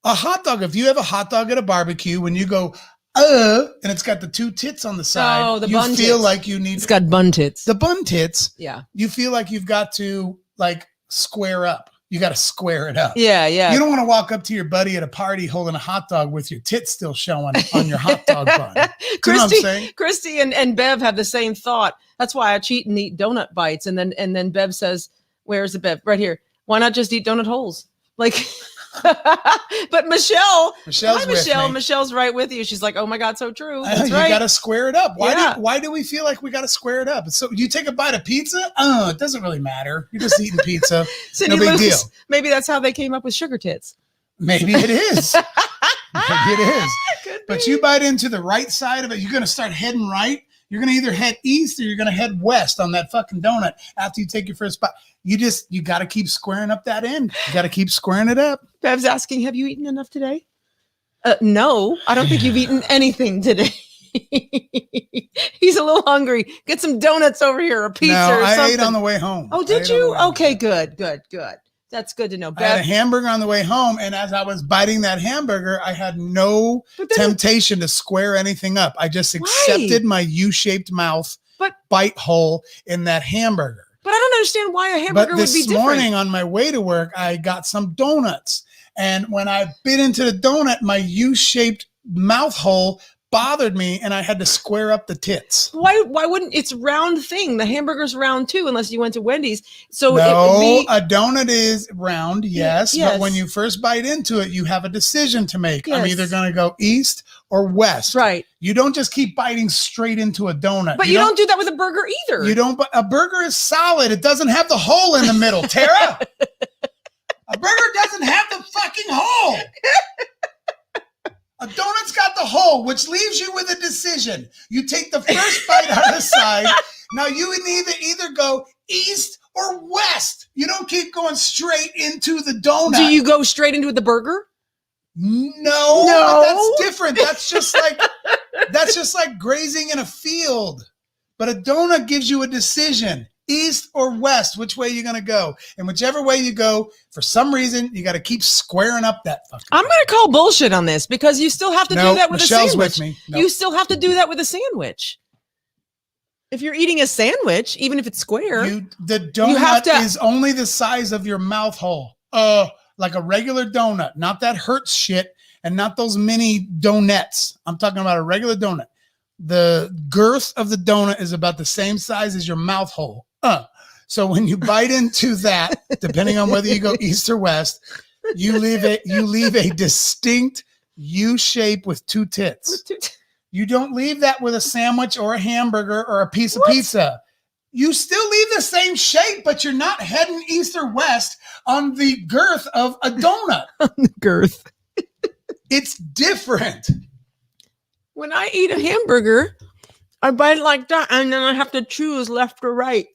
A hot dog. If you have a hot dog at a barbecue, when you go, and it's got the two tits on the side, the you bun feel tits. like you need. It's got bun tits. The bun tits. Yeah. You feel like you've got to like square up. You got to square it up. Yeah, yeah. You don't want to walk up to your buddy at a party holding a hot dog with your tits still showing on your hot dog bun. Christy, you know what I'm saying? Christy and Bev have the same thought. That's why I cheat and eat donut bites. And then Bev says, "Where's the Bev? Right here. Why not just eat donut holes?" Like, but Michelle's right with you. She's like, "Oh my God, so true." That's you right. got to square it up. Why do we feel like we got to square it up? So you take a bite of pizza. It doesn't really matter. You're just eating pizza. No big deal. Maybe that's how they came up with sugar tits. Maybe it is. Maybe it is. But you bite into the right side of it. You're going to start heading right. You're going to either head east or you're going to head west on that fucking donut after you take your first bite. You got to keep squaring up that end. You got to keep squaring it up. Bev's asking, have you eaten enough today? No, I don't think you've eaten anything today. He's a little hungry. Get some donuts over here, a pizza or something. I ate on the way home. Oh, did you? Okay, good. That's good to know. I had a hamburger on the way home, and as I was biting that hamburger, I had no temptation to square anything up. I just accepted my U-shaped mouth bite hole in that hamburger. But I don't understand why a hamburger would be different. But this morning on my way to work, I got some donuts. And when I bit into the donut, my U-shaped mouth hole bothered me, and I had to square up the tits. Why wouldn't it's round thing? The hamburger's round too, unless you went to Wendy's. So it No, would be a donut is round, yes, Yes. but when you first bite into it, you have a decision to make. I'm Yes. either going to go east or west. right. You don't just keep biting straight into a donut. But you don't do that with a burger either. You don't. A burger is solid. It doesn't have the hole in the middle, Tara. A burger doesn't have the fucking hole. A donut's got the hole, which leaves you with a decision. You take the first bite out of the side. Now you would either go east or west. You don't keep going straight into the donut. Do you go straight into the burger? No, No. but that's different. That's just like grazing in a field. But a donut gives you a decision. East or west, which way you're going to go. And whichever way you go, for some reason, you got to keep squaring up that fucking I'm going to call bullshit on this because you still have to do that with Michelle's a sandwich. with me. Nope. You still have to do that with a sandwich. If you're eating a sandwich, even if it's square, The donut have to- is only the size of your mouth hole. Like a regular donut, not that hurts shit, and not those mini donuts. I'm talking about a regular donut. The girth of the donut is about the same size as your mouth hole. So when you bite into that, depending on whether you go east or west, you leave a distinct U shape with two tits. You don't leave that with a sandwich or a hamburger or a piece of pizza. You still leave the same shape, but you're not heading east or west on the girth of a donut. girth. It's different. When I eat a hamburger, I bite it like that, and then I have to choose left or right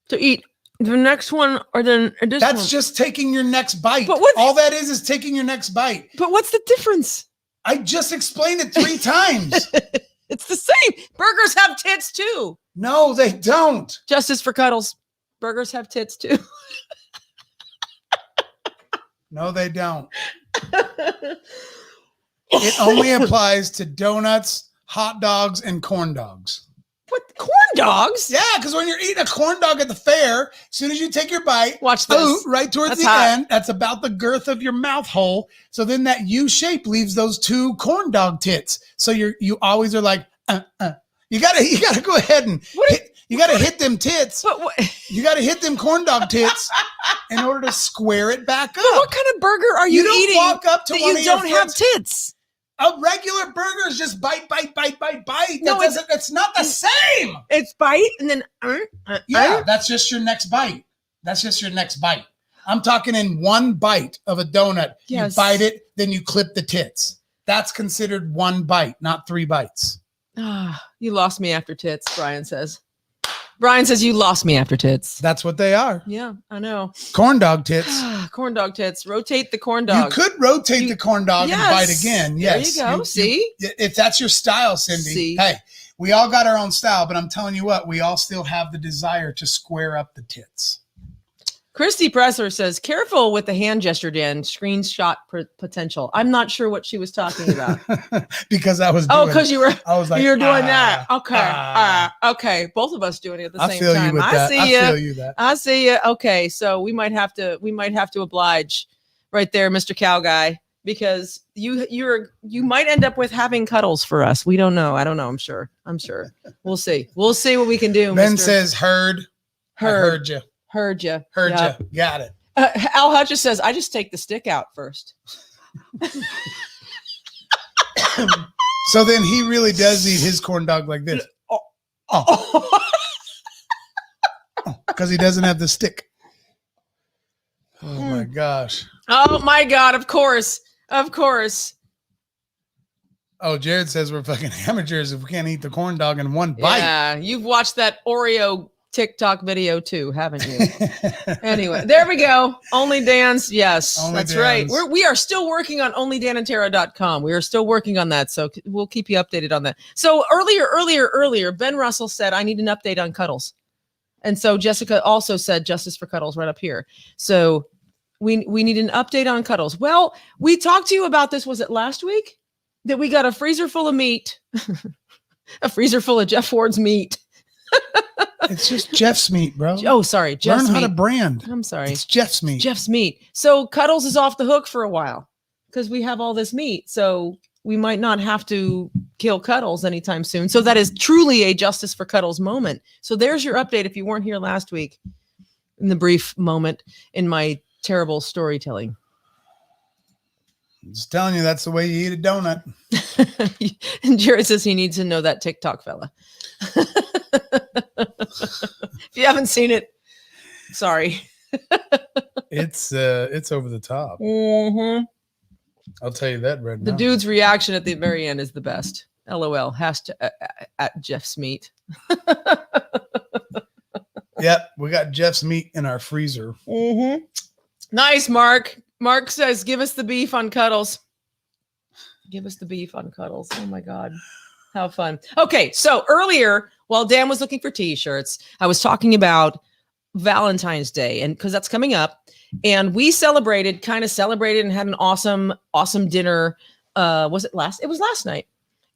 to eat the next one or then this That's one. just taking your next bite. But what's- All that is taking your next bite. But what's the difference? I just explained it 3 times. It's the same. Burgers have tits too. No, they don't. Justice for Cuddles. Burgers have tits too. No, they don't. It only applies to donuts, hot dogs, and corn dogs. What, corn dogs? Yeah, because when you're eating a corn dog at the fair, as soon as you take your bite, Watch this. right towards That's the hot. end, that's about the girth of your mouth hole. So then that U shape leaves those 2 corn dog tits. So you always are like, You gotta go ahead and you gotta hit them tits. But what, You gotta hit them corn dog tits in order to square it back up. what kind of burger are you, don't eating walk up to that one you of your don't have friends- tits? A regular burger is just bite. No, It's not the same. It's bite and then Yeah, that's just your next bite. I'm talking in one bite of a donut. Yes. You bite it, then you clip the tits. That's considered one bite, not 3 bites. You lost me after tits, Brian says. Brian says you lost me after tits. That's what they are. Yeah, I know. Corn dog tits. Corn dog tits. Rotate the corn dog. You could rotate the corn dog and bite again. There Yes. you go. See? If that's your style, Cindy. See? Hey, we all got our own style, but I'm telling you what, we all still have the desire to square up the tits. Christy Presser says, careful with the hand gesture, Dan. Screenshot potential. I'm not sure what she was talking about. Because I was Oh, doing because it. you were I was like, you're doing that. Okay. ah. Okay. Both of us doing it at the I same feel time. you with I that. see I you. feel you that. I see you. Okay. So we might have to oblige right there, Mr. Cow Guy, because you might end up with having cuddles for us. We don't know. I don't know. I'm sure. We'll see. We'll see what we can do. Ben Mr. says, heard. I heard you. Heard you. Heard Yep. you. Got it. Al Hutchins says, I just take the stick out first. So then he really does eat his corn dog like this. Because he doesn't have the stick. Oh my gosh. Oh my God. Of course. Of course. Oh, Jared says we're fucking amateurs if we can't eat the corn dog in one bite. Yeah. You've watched that Oreo TikTok video too, haven't you? Anyway, there we go. Only Dan's. Yes, Only that's Dan's. right. We are still working on onlydanandtara.com. We are still working on that. So we'll keep you updated on that. So earlier, Ben Russell said, I need an update on cuddles. And so Jessica also said justice for cuddles right up here. So we need an update on cuddles. Well, we talked to you about this. Was it last week that we got a freezer full of meat, a freezer full of Jeff Ward's meat? It's just Jeff's meat, bro. Oh, sorry. Jeff's Learn how meat. to brand. I'm sorry. It's Jeff's meat. Jeff's meat. So Cuddles is off the hook for a while because we have all this meat. So we might not have to kill Cuddles anytime soon. So that is truly a Justice for Cuddles moment. So there's your update if you weren't here last week in the brief moment in my terrible storytelling. I'm just telling you, that's the way you eat a donut. And Jared says he needs to know that TikTok fella. If you haven't seen it, sorry. It's over the top. Mm-hmm. I'll tell you that right now. The dude's reaction at the very end is the best. LOL. Hashtag at Jeff's meat. Yep, we got Jeff's meat in our freezer. Mm-hmm. Nice, Mark. Mark says, give us the beef on Cuddles. Give us the beef on Cuddles. Oh, my God. How fun. Okay, so earlier, while Dan was looking for T-shirts, I was talking about Valentine's Day, and because that's coming up. And we celebrated and had an awesome dinner. It was last night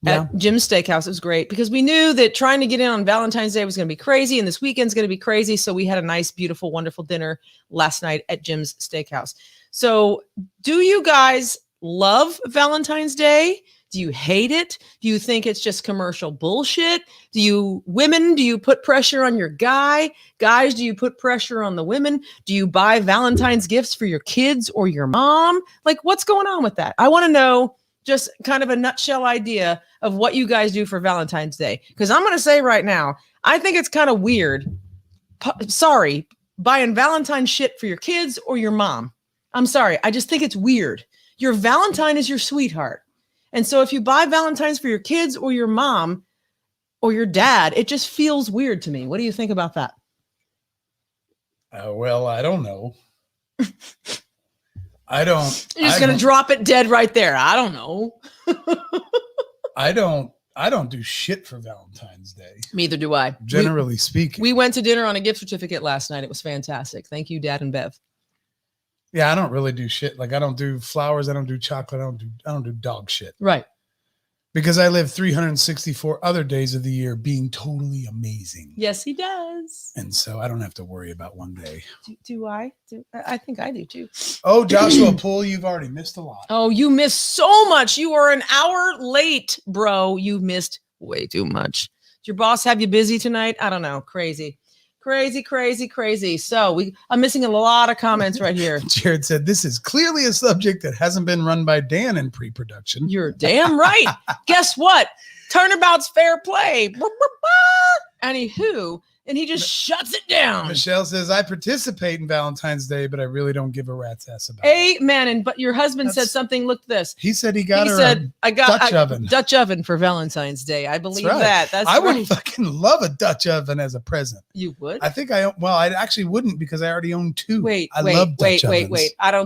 at Jim's Steakhouse. It was great because we knew that trying to get in on Valentine's Day was going to be crazy and this weekend's going to be crazy. So we had a nice, beautiful, wonderful dinner last night at Jim's Steakhouse. So do you guys love Valentine's Day? Do you hate it? Do you think it's just commercial bullshit? Do you put pressure on your guy? Guys, do you put pressure on the women? Do you buy Valentine's gifts for your kids or your mom? Like, what's going on with that? I want to know just kind of a nutshell idea of what you guys do for Valentine's Day. Because I'm going to say right now, I think it's kind of weird. Sorry, buying Valentine's shit for your kids or your mom. I'm sorry. I just think it's weird. Your Valentine is your sweetheart. And so if you buy Valentine's for your kids or your mom or your dad, it just feels weird to me. What do you think about that? Well, I don't know. I don't. You're just going to drop it dead right there. I don't know. I don't do shit for Valentine's Day. Neither do I. Generally speaking. We went to dinner on a gift certificate last night. It was fantastic. Thank you, Dad and Bev. Yeah, I don't really do shit. Like I don't do flowers. I don't do chocolate. I don't do dog shit. Right. Because I live 364 other days of the year being totally amazing. Yes, he does. And so I don't have to worry about one day. Do I? I think I do too. Oh, Joshua Poole, you've already missed a lot. Oh, you missed so much. You are an hour late, bro. You missed way too much. Did your boss have you busy tonight? I don't know. Crazy. So I'm missing a lot of comments right here. Jared said, this is clearly a subject that hasn't been run by Dan in pre-production. You're damn right. Guess what? Turnabout's fair play. Anywho, and he just shuts it down. Michelle says, I participate in Valentine's Day, but I really don't give a rat's ass about it. Amen. But your husband said something. Look at this. He said he got a Dutch oven. Dutch oven for Valentine's Day. I believe right. that. I would fucking love a Dutch oven as a present. You would? I think I actually wouldn't because I already own two. Wait. I don't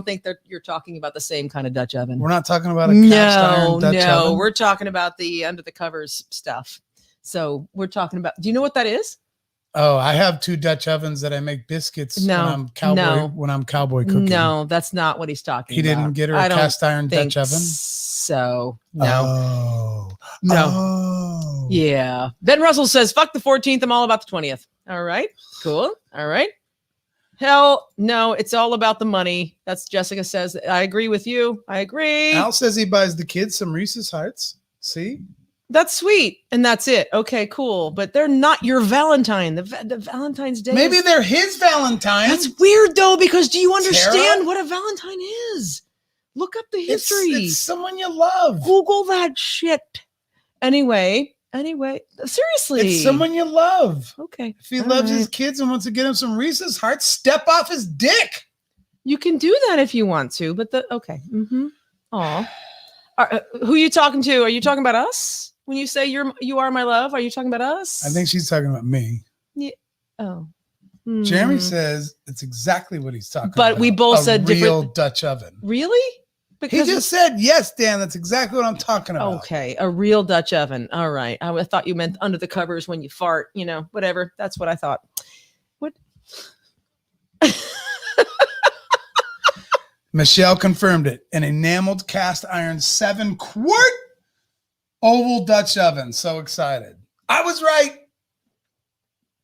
think that you're talking about the same kind of Dutch oven. We're not talking about a cast iron Dutch oven. No, we're talking about the under the covers stuff. So we're talking about, do you know what that is? Oh, I have two Dutch ovens that I make biscuits when I'm cowboy cooking. No, that's not what he's talking about. He didn't get her a cast iron Dutch oven? So, no. Oh. No. Oh. Yeah. Ben Russell says, fuck the 14th. I'm all about the 20th. All right. Cool. All right. Hell no, it's all about the money. That's Jessica says. I agree with you. I agree. Al says he buys the kids some Reese's Hearts. See? That's sweet. And that's it. Okay, cool. But they're not your Valentine. The Valentine's Day. Maybe they're his Valentine. That's weird though, because do you understand what a Valentine is? Look up the history. It's someone you love. Google that shit. Anyway, seriously. It's someone you love. Okay. If he loves his kids and wants to get him some Reese's Hearts, step off his dick. You can do that if you want to, but okay. Mm-hmm. Aw. Who are you talking to? Are you talking about us? When you say you are my love, are you talking about us? I think she's talking about me. Yeah. Oh. Jeremy says it's exactly what he's talking but about. But we both said different. Real Dutch oven. Really? Because he just said, yes, Dan, that's exactly what I'm talking about. Okay. A real Dutch oven. All right. I thought you meant under the covers when you fart, whatever. That's what I thought. What? Michelle confirmed it. An enameled cast iron 7-quart oval Dutch oven. So excited. I was right.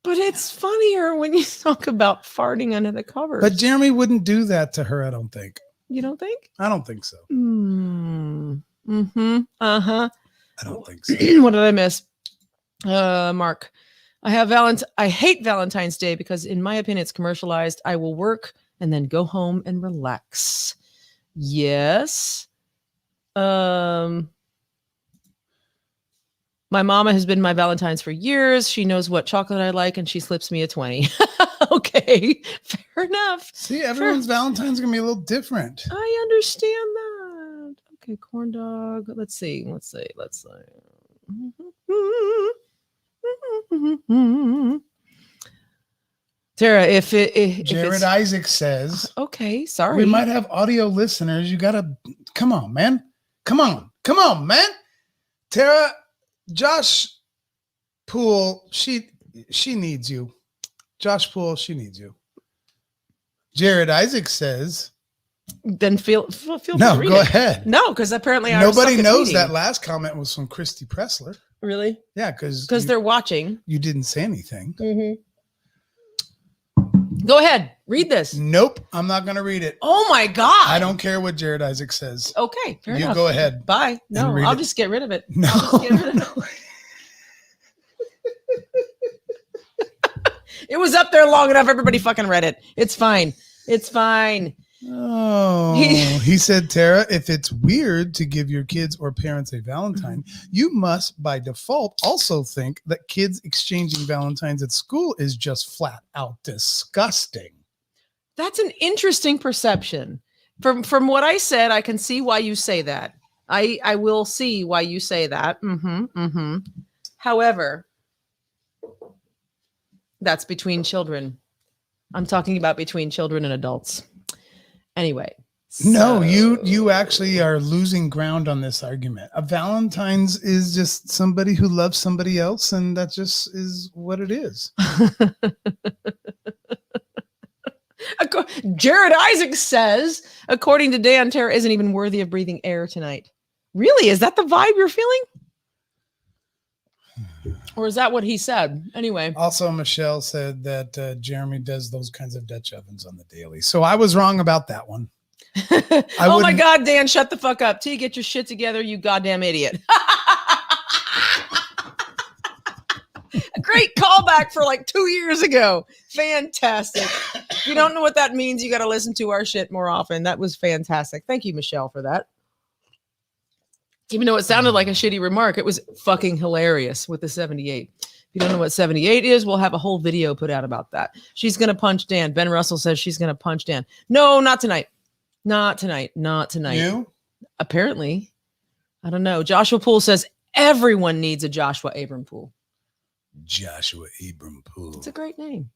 But it's funnier when you talk about farting under the covers. But Jeremy wouldn't do that to her, I don't think. You don't think? I don't think so. Mm-hmm. Uh-huh. I don't think so. What did I miss? Mark, I hate Valentine's Day because in my opinion, it's commercialized. I will work and then go home and relax. Yes. My mama has been my Valentine's for years. She knows what chocolate I like and she slips me a 20. Okay, fair enough. See, everyone's Valentine's going to be a little different. I understand that. Okay, corn dog. Let's see. Tara, if Jared Isaac says, okay, sorry. We might have audio listeners. You got to, come on, man. Come on, man. Tara, Josh Poole, she needs you. Josh Poole, she needs you. Jared Isaac says, then feel free to no, read go it. ahead. No, because apparently nobody knows that last comment was from Christy Pressler. Really? Yeah, because they're watching. You didn't say anything. Mm-hmm. Go ahead, read this. Nope, I'm not going to read it. Oh my God! I don't care what Jared Isaac says. Okay, fair enough. You go ahead. Bye. No, I'll just get rid of it. No. It was up there long enough. Everybody fucking read it. It's fine. Oh, he said, Tara, if it's weird to give your kids or parents a Valentine, you must by default also think that kids exchanging Valentines at school is just flat out disgusting. That's an interesting perception. From what I said, I can see why you say that. I will see why you say that. However, that's between children. I'm talking about between children and adults. Anyway. No, you actually are losing ground on this argument. A Valentine's is just somebody who loves somebody else, and that just is what it is. Jared Isaac says, according to Dan, Tara isn't even worthy of breathing air tonight. Really? Is that the vibe you're feeling? Or is that what he said? Anyway. Also, Michelle said that Jeremy does those kinds of Dutch ovens on the daily. So I was wrong about that one. Oh my God, Dan, shut the fuck up. T, get your shit together, you goddamn idiot. Great callback for like 2 years ago. Fantastic. If you don't know what that means, you got to listen to our shit more often. That was fantastic. Thank you, Michelle, for that. Even though it sounded like a shitty remark, it was fucking hilarious with the 78. If you don't know what 78 is, we'll have a whole video put out about that. She's going to punch Dan. Ben Russell says she's going to punch Dan. No, not tonight. Not tonight. You? Apparently. I don't know. Joshua Poole says everyone needs a Joshua Abram Poole. Joshua Abram Poole. It's a great name.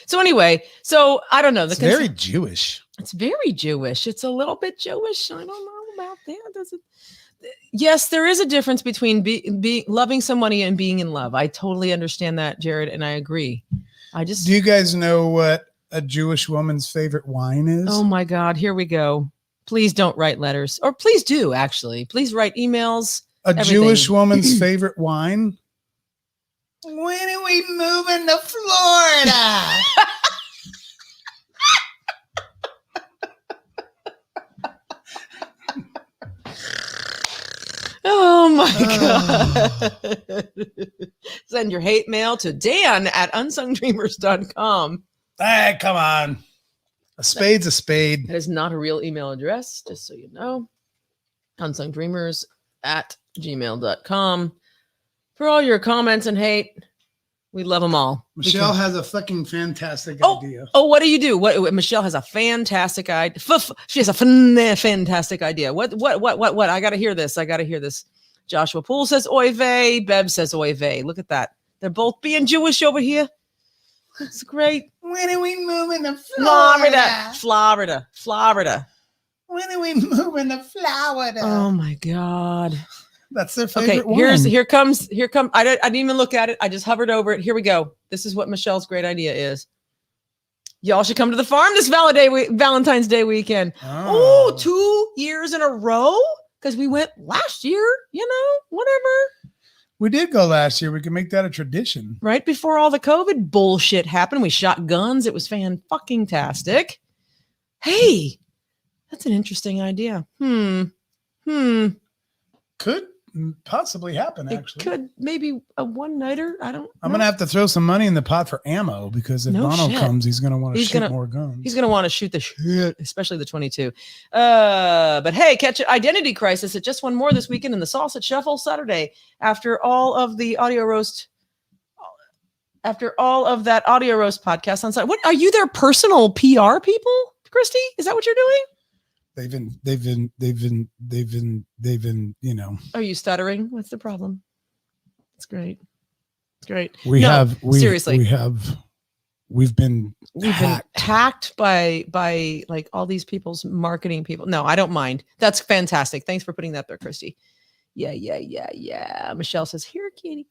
So anyway, I don't know. It's very Jewish. It's very Jewish. It's a little bit Jewish. I don't know about that. Yes, there is a difference between loving somebody and being in love. I totally understand that, Jared, and I agree. Do you guys know what a Jewish woman's favorite wine is? Oh my God, here we go. Please don't write letters, or please do actually. Please write emails. Everything. Jewish woman's favorite wine. When are we moving to Florida? Oh my God. Send your hate mail to Dan at unsungdreamers.com. Hey, come on. A spade's a spade. That is not a real email address, just so you know. unsungdreamers at gmail.com. For all your comments and hate, we love them all. Michelle has a fucking fantastic idea. Oh, what do you do? What Michelle has a fantastic idea. She has a fantastic idea. What? I got to hear this. Joshua Poole says oy vey. Bev says oy vey. Look at that. They're both being Jewish over here. It's great. When are we moving to Florida? When are we moving to Florida? Oh my God. That's their favorite one. Here comes. I didn't even look at it. I just hovered over it. Here we go. This is what Michelle's great idea is. Y'all should come to the farm this Valentine's Day weekend. Oh, 2 years in a row? Because we went last year, whatever. We did go last year. We can make that a tradition. Right before all the COVID bullshit happened. We shot guns. It was fan-fucking-tastic. Hey, that's an interesting idea. Could possibly happen, It actually. could maybe a one-nighter. I don't know. I'm going to have to throw some money in the pot for ammo because if No Bono shit. comes, he's going to want to He's shoot gonna- more guns. He's going to want to shoot the shit, especially the 22. But hey, catch it. Identity Crisis at just one more this weekend in the Salsa Shuffle Saturday. After all of the audio roast, after all of that audio roast podcast on site. What are you, their personal PR people, Christy? Is that what you're doing? They've been, you know. Are you stuttering? What's the problem? It's great. It's great. Seriously. We've been hacked by like all these people's marketing people. No, I don't mind. That's fantastic. Thanks for putting that there, Christy. Yeah. Michelle says, here, kitty.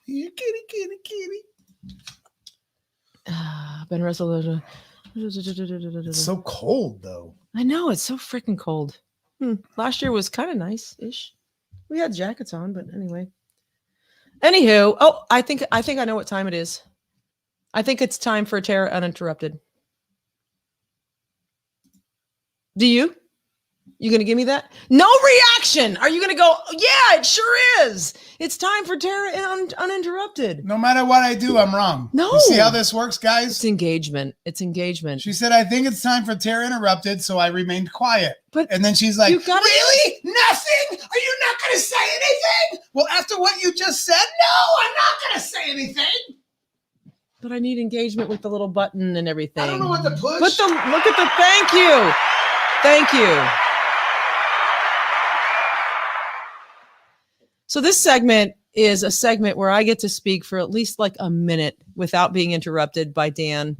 Here, kitty. Ben Russell. It's so cold, though. I know, it's so freaking cold. Last year was kind of nice-ish. We had jackets on, but anyway. Anywho, I think I know what time it is. I think it's time for Tara Uninterrupted. Do you? You gonna give me that? No reaction. Are you gonna go? Yeah, it sure is. It's time for Tara Uninterrupted. No matter what I do, I'm wrong. No. You see how this works, guys? It's engagement. She said, I think it's time for Tara Interrupted, so I remained quiet. And then she's like, really? Nothing? Are you not going to say anything? Well, after what you just said, no, I'm not going to say anything. But I need engagement with the little button and everything. I don't know what to push. Look at the, thank you. Thank you. So this segment is a segment where I get to speak for at least like a minute without being interrupted by Dan.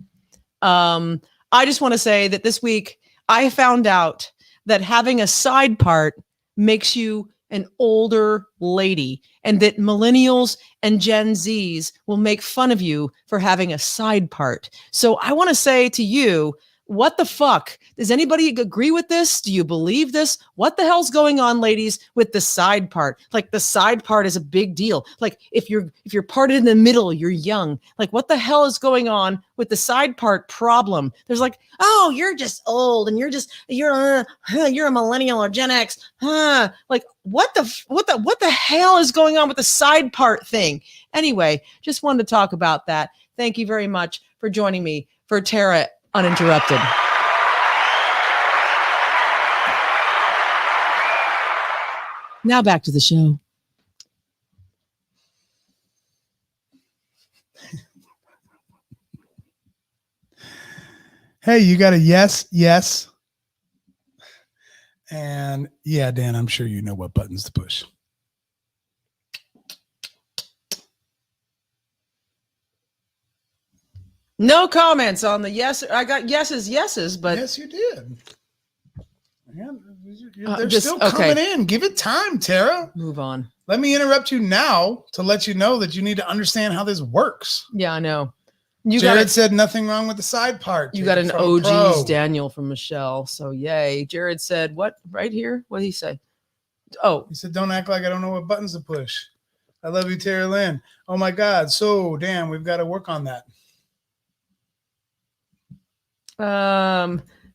I just want to say that this week I found out that having a side part makes you an older lady, and that millennials and Gen Zs will make fun of you for having a side part. So I want to say to you, what the fuck? Does anybody agree with this? Do you believe this? What the hell's going on, ladies, with the side part? Like, the side part is a big deal. Like, if you're parted in the middle, you're young. Like, what the hell is going on with the side part problem? There's like, oh, you're just old and you're a millennial or Gen X. Like, what the hell is going on with the side part thing? Anyway, just wanted to talk about that. Thank you very much for joining me for Tara Uninterrupted. Now back to the show. Hey, you got a yes. And yeah, Dan, I'm sure you know what buttons to push. No comments on the yes. I got yeses, but yes, you did. Yeah, they're just- still okay. coming in. Give it time, Tara. move on. Let me interrupt you now to let you know that you need to understand how this works. Yeah, I know. Jared said nothing wrong with the side part. You got an From OG's Pro. Daniel from Michelle. So yay. Jared said what right here? What did he say? Oh, He said, don't act like I don't know what buttons to push. I love you, Tara Lynn. Oh my God. So damn, we've got to work on that.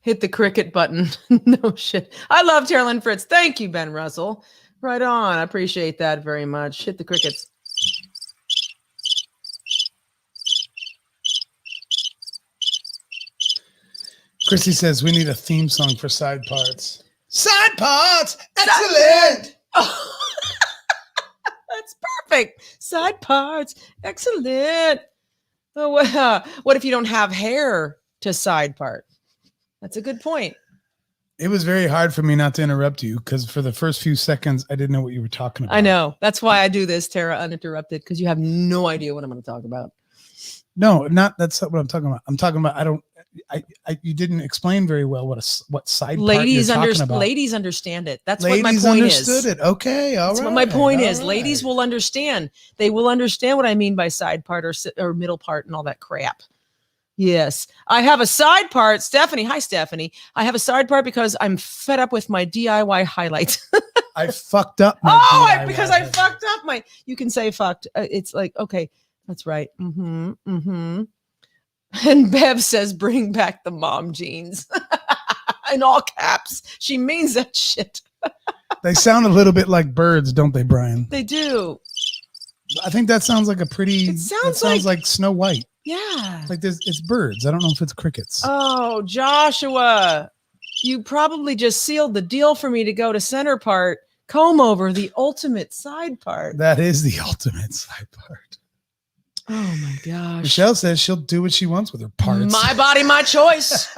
hit the cricket button. No shit. I love Tara Lynn Fritz. Thank you, Ben Russell. Right on. I appreciate that very much. Hit the crickets. Chrissy says we need a theme song for side parts. Side parts, excellent. Oh, that's perfect. Side parts, excellent. Oh, what if you don't have hair to side part? That's a good point. It was very hard for me not to interrupt you because for the first few seconds, I didn't know what you were talking about. I know. That's why I do this, Tara Uninterrupted, because you have no idea what I'm going to talk about. No, that's not what I'm talking about. I'm talking about, you didn't explain very well what side part you're talking about. Ladies understand it. That's Ladies what my point is. understood it. Okay, all right. That's what my point all is. right. Ladies will understand. They will understand what I mean by side part or middle part and all that crap. Yes. I have a side part. Stephanie. Hi, Stephanie. I have a side part because I'm fed up with my DIY highlights. I fucked up. Because I fucked up my, you can say fucked. It's like, okay, that's right. And Bev says, bring back the mom jeans in all caps. She means that shit. They sound a little bit like birds, don't they, Brian? They do. I think that sounds like a pretty. It sounds like Snow White. Yeah. It's like it's birds. I don't know if it's crickets. Oh, Joshua, you probably just sealed the deal for me to go to center part, comb over the ultimate side part. That is the ultimate side part. Oh my gosh. Michelle says she'll do what she wants with her parts. My body, my choice.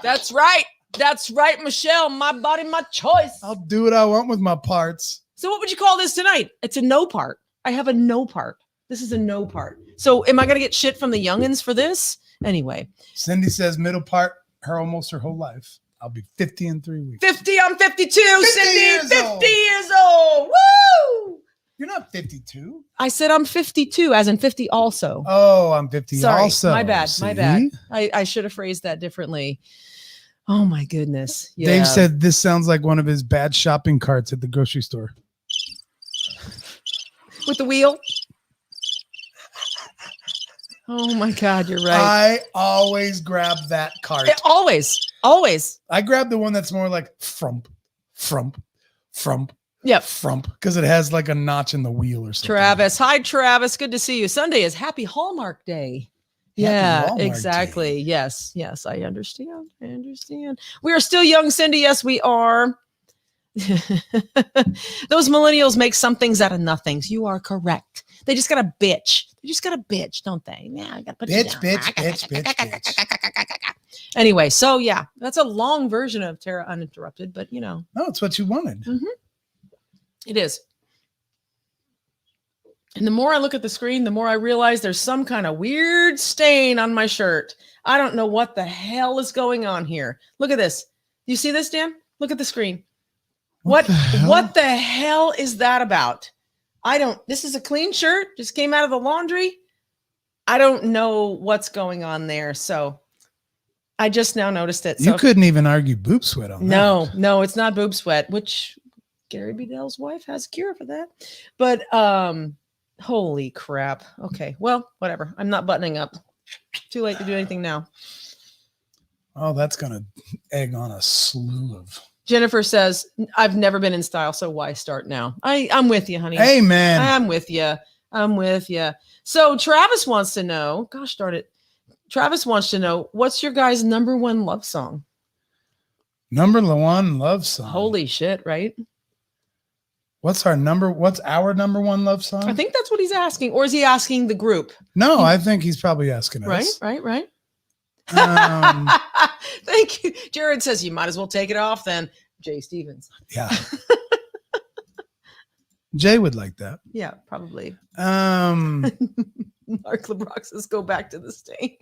That's right. That's right, Michelle. My body, my choice. I'll do what I want with my parts. So what would you call this tonight? It's a no part. I have a no part. This is a no part. So am I going to get shit from the youngins for this? Anyway. Cindy says middle part, almost her whole life. I'll be 50 in 3 weeks. 50, I'm 52, Cindy. Years 50 old. years old. Woo! You're not 52. I said I'm 52, as in 50 also. Oh, I'm 50 Sorry, also. my bad, my See? bad. I should have phrased that differently. Oh my goodness. Yeah. Dave said this sounds like one of his bad shopping carts at the grocery store. With the wheel. Oh my God, you're right. I always grab that cart. Always. I grab the one that's more like frump, frump, frump, Yep. frump, because it has like a notch in the wheel or something. Travis. Hi, Travis. Good to see you. Sunday is Happy Hallmark Day. Happy Hallmark exactly. Day. Yes. I understand. We are still young, Cindy. Yes, we are. Those millennials make some things out of nothings. You are correct. They just got to bitch. Don't they? Yeah, I got to put it down. Bitch. Anyway, so yeah, that's a long version of Tara Uninterrupted, but you know. No, it's what you wanted. Mm-hmm. It is. And the more I look at the screen, the more I realize there's some kind of weird stain on my shirt. I don't know what the hell is going on here. Look at this. You see this, Dan? Look at the screen. What the hell is that about? This is a clean shirt, just came out of the laundry. I don't know what's going on there. So I just now noticed it. So You couldn't even argue boob sweat on that. No, it's not boob sweat, which Gary Beadell's wife has a cure for that. But holy crap. Okay, well, whatever. I'm not buttoning up. Too late to do anything now. Oh, that's going to egg on a slew of. Jennifer says, I've never been in style, so why start now? I'm with you, honey. Hey, man. I'm with you. So Travis wants to know, gosh darn it. Travis wants to know, what's your guys' number one love song? Number one love song. Holy shit, right? What's our number one love song? I think that's what he's asking. Or is he asking the group? No, I think he's probably asking us. Right. Um, Thank you. Jared says you might as well take it off then. Jay Stevens. Yeah. Jay would like that. Yeah, probably. Um, Mark LeBrock says go back to the stain.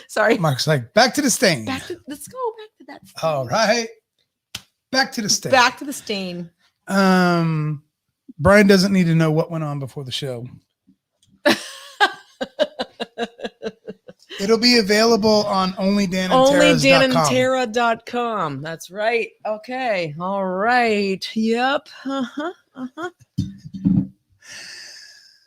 Sorry. Mark's like, back to the stain. Let's go back to that stain. All right. Back to the stain. Back to the stain. Brian doesn't need to know what went on before the show. It'll be available on onlydanandtara.com. That's right. Okay. All right. Yep.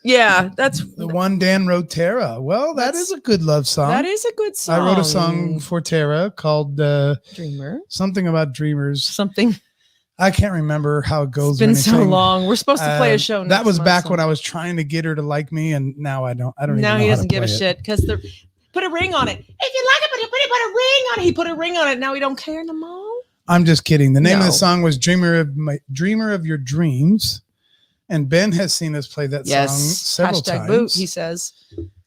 Yeah, that's the one Dan wrote Tara. Well, that is a good love song. That is a good song. I wrote a song for Tara called Dreamer. Something about dreamers. Something. I can't remember how it goes. It's been so long. We're supposed to play a show. That was back when I was trying to get her to like me, and now I don't. Now he doesn't give a shit because put a ring on it. If you like it, put a ring on it. He put a ring on it. Now he don't care no more. I'm just kidding. The name of the song was "Dreamer of Your Dreams," and Ben has seen us play that song several times. Boot, he says.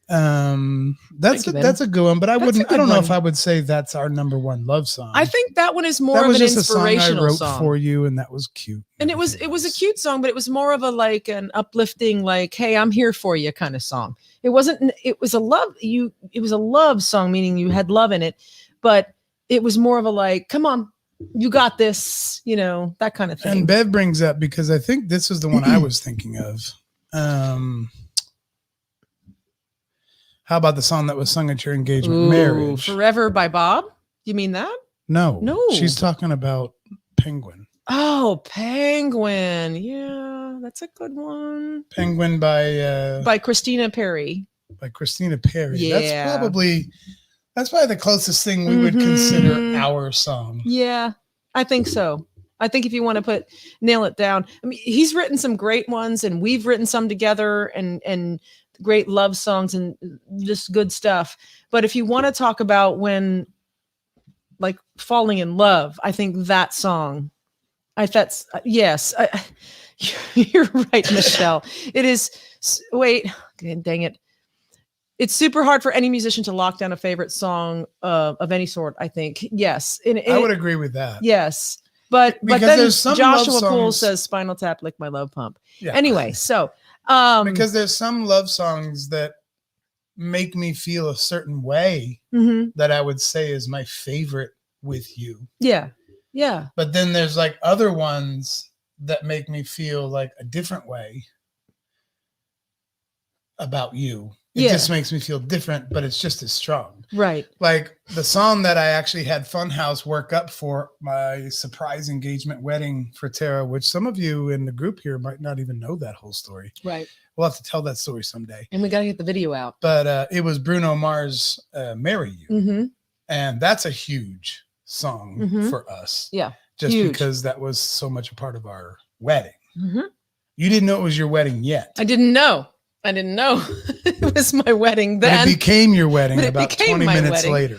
That's a good one, but I don't know if I would say that's our number one love song. I think that one is more of an inspirational song I wrote for you, and that was cute. And it was a cute song, but it was more of an uplifting, like, hey, I'm here for you kind of song. It was a love song, meaning you had love in it, but it was more of a like, come on, you got this, that kind of thing. And Bev brings up, because I think this is the one I was thinking of. How about the song that was sung at your engagement marriage? Forever by Bob? You mean that? No. She's talking about Penguin. Oh, Penguin. Yeah, that's a good one. Penguin by Christina Perri. By Christina Perri. Yeah. That's probably the closest thing we would consider our song. Yeah. I think so. I think if you want to nail it down, I mean, he's written some great ones, and we've written some together, and great love songs and just good stuff. But if you want to talk about when, like, falling in love, I think that song, yes, you're right, Michelle. It is. Wait, dang it. It's super hard for any musician to lock down a favorite song of any sort, I think. Yes. I would agree with that. Yes. But then there's some Joshua love Poole songs- says Spinal Tap, Lick My Love Pump. Yeah. Anyway, so. Because there's some love songs that make me feel a certain way Mhm. that I would say is my favorite with you. Yeah. Yeah. But then there's like other ones that make me feel like a different way about you. It just makes me feel different, but it's just as strong. Right. Like the song that I actually had Funhouse work up for my surprise engagement wedding for Tara, which some of you in the group here might not even know that whole story. Right. We'll have to tell that story someday. And we got to get the video out. But it was Bruno Mars' Marry You. Mm-hmm. And that's a huge song for us. Yeah. Just huge. because that was so much a part of our wedding. Mm-hmm. You didn't know it was your wedding yet. I didn't know it was my wedding then. But it became your wedding But it about became 20 my minutes wedding. later.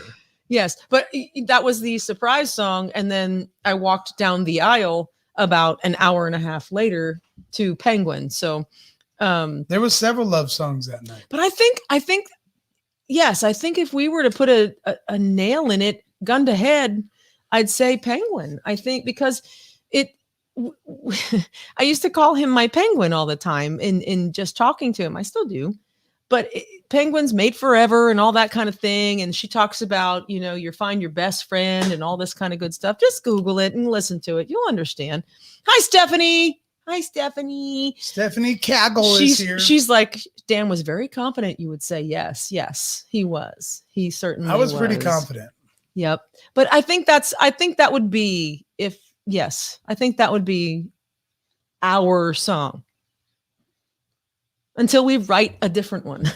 Yes, but that was the surprise song. And then I walked down the aisle about an hour and a half later to Penguin. So there was several love songs that night. but I think, yes, I think if we were to put a nail in it, gun to head, I'd say Penguin. I think because I used to call him my penguin all the time in just talking to him. I still do. But penguins mate forever and all that kind of thing. And she talks about, you find your best friend and all this kind of good stuff. Just Google it and listen to it. You'll understand. Hi, Stephanie. Hi, Stephanie. Stephanie Kaggle is here. She's like, Dan was very confident you would say yes. Yes, he was. He certainly was. I was pretty confident. Yep. But I think that would be I think that would be our song until we write a different one.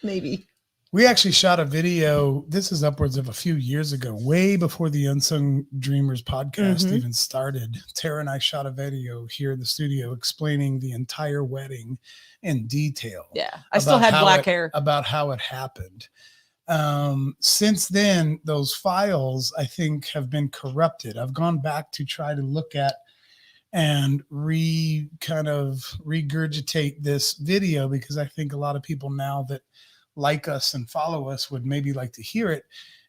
Maybe. We actually shot a video. This is upwards of a few years ago, way before the Unsung Dreamers podcast even started. Tara and I shot a video here in the studio explaining the entire wedding in detail. Yeah. I still had black hair. About how it happened. Since then, those files, I think, have been corrupted. I've gone back to try to look at and kind of regurgitate this video because I think a lot of people now that like us and follow us would maybe like to hear it.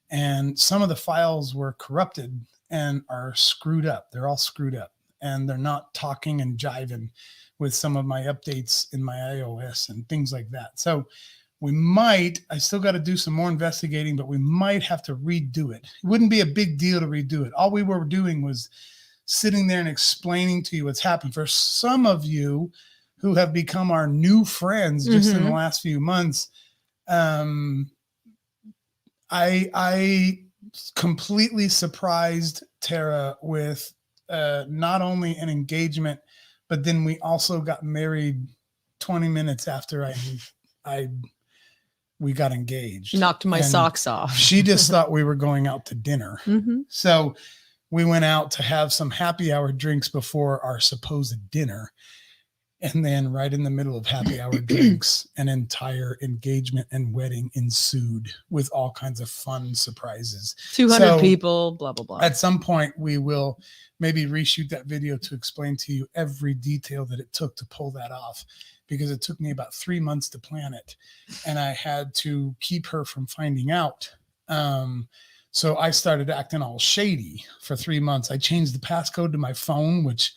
And some of the files were corrupted and are screwed up. They're all screwed up and they're not talking and jiving with some of my updates in my iOS and things like that. So I still got to do some more investigating, but we might have to redo it. It wouldn't be a big deal to redo it. All we were doing was sitting there and explaining to you what's happened. For some of you who have become our new friends just in the last few months, I completely surprised Tara with not only an engagement, but then we also got married 20 minutes after we got engaged. Knocked my socks off. She just thought we were going out to dinner. So we went out to have some happy hour drinks before our supposed dinner. And then right in the middle of happy hour drinks, an entire engagement and wedding ensued with all kinds of fun surprises. 200 people, blah, blah, blah. At some point, we will maybe reshoot that video to explain to you every detail that it took to pull that off, because it took me about 3 months to plan it. And I had to keep her from finding out. So I started acting all shady for 3 months. I changed the passcode to my phone, which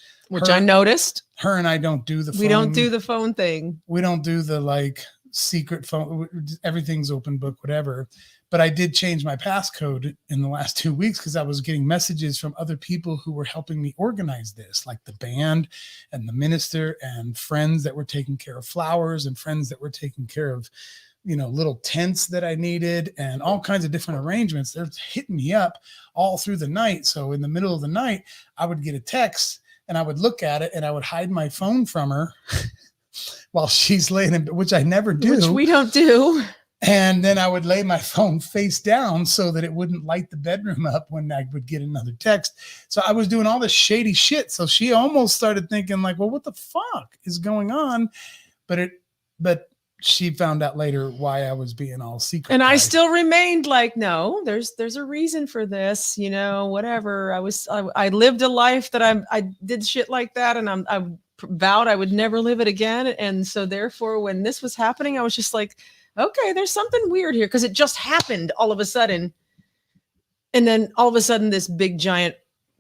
I noticed. Her and I don't do the phone. We don't do the phone thing. We don't do the secret phone. Everything's open book, whatever. But I did change my passcode in the last 2 weeks because I was getting messages from other people who were helping me organize this, like the band and the minister and friends that were taking care of flowers and friends that were taking care of, little tents that I needed and all kinds of different arrangements. They're hitting me up all through the night. So in the middle of the night, I would get a text and I would look at it and I would hide my phone from her while she's laying in bed, which I never do. Which we don't do. And then I would lay my phone face down so that it wouldn't light the bedroom up when I would get another text. So I was doing all this shady shit. So she almost started thinking like, well, what the fuck is going on? But she found out later why I was being all secret. And I still remained like, no, there's a reason for this, you know, whatever. I lived a life that I did shit like that, and I vowed I would never live it again. And so therefore, when this was happening, I was just like, okay, there's something weird here, because it just happened all of a sudden. And then all of a sudden, this big, giant,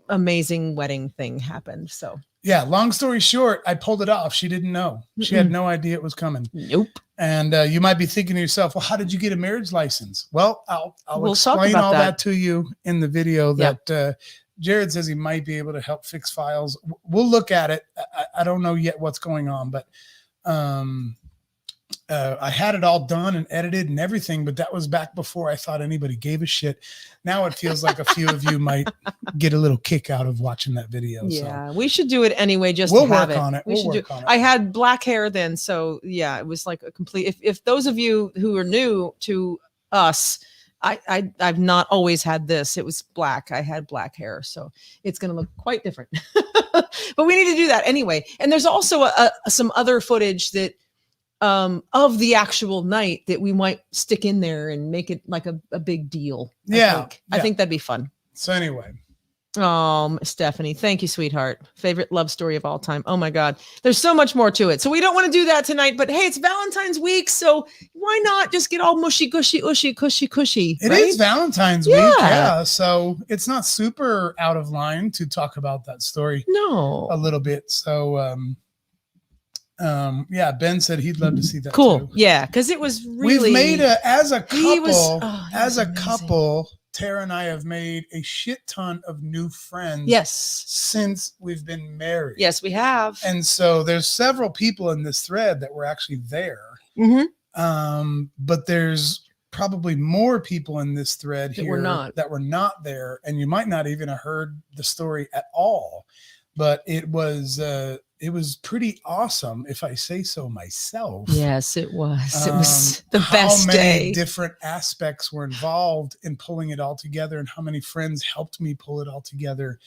amazing wedding thing happened. So yeah, long story short, I pulled it off. She didn't know. She had no idea it was coming. Nope. And you might be thinking to yourself, well, how did you get a marriage license? Well, we'll explain all that to you in the video that Jared says he might be able to help fix files. We'll look at it. I don't know yet what's going on, but I had it all done and edited and everything, but that was back before I thought anybody gave a shit. Now it feels like a few of you might get a little kick out of watching that video. Yeah, so we should do it anyway. Just we'll to have work on it. We should do. I had black hair then, so yeah, it was like a complete. If those of you who are new to us, I've not always had this. It was black. I had black hair, so it's going to look quite different. But we need to do that anyway. And there's also some other footage that. Of the actual night that we might stick in there and make it like a big deal. I think that'd be fun. So anyway. Oh, Stephanie, thank you, sweetheart. Favorite love story of all time. Oh my God. There's so much more to it. So we don't want to do that tonight, but hey, it's Valentine's week. So why not just get all mushy, gushy, ushy, cushy, cushy. It is Valentine's week. Yeah. So it's not super out of line to talk about that story. No. A little bit. So, yeah, Ben said he'd love to see that. Cool. Too. Yeah, because it was really. We've made as a couple, Tara and I have made a shit ton of new friends. Yes. Since we've been married. Yes, we have. And so there's several people in this thread that were actually there. Mm-hmm. But there's probably more people in this thread that were not there, and you might not even have heard the story at all. But it was pretty awesome, if I say so myself. Yes, it was. It was the best day. How many different aspects were involved in pulling it all together, and how many friends helped me pull it all together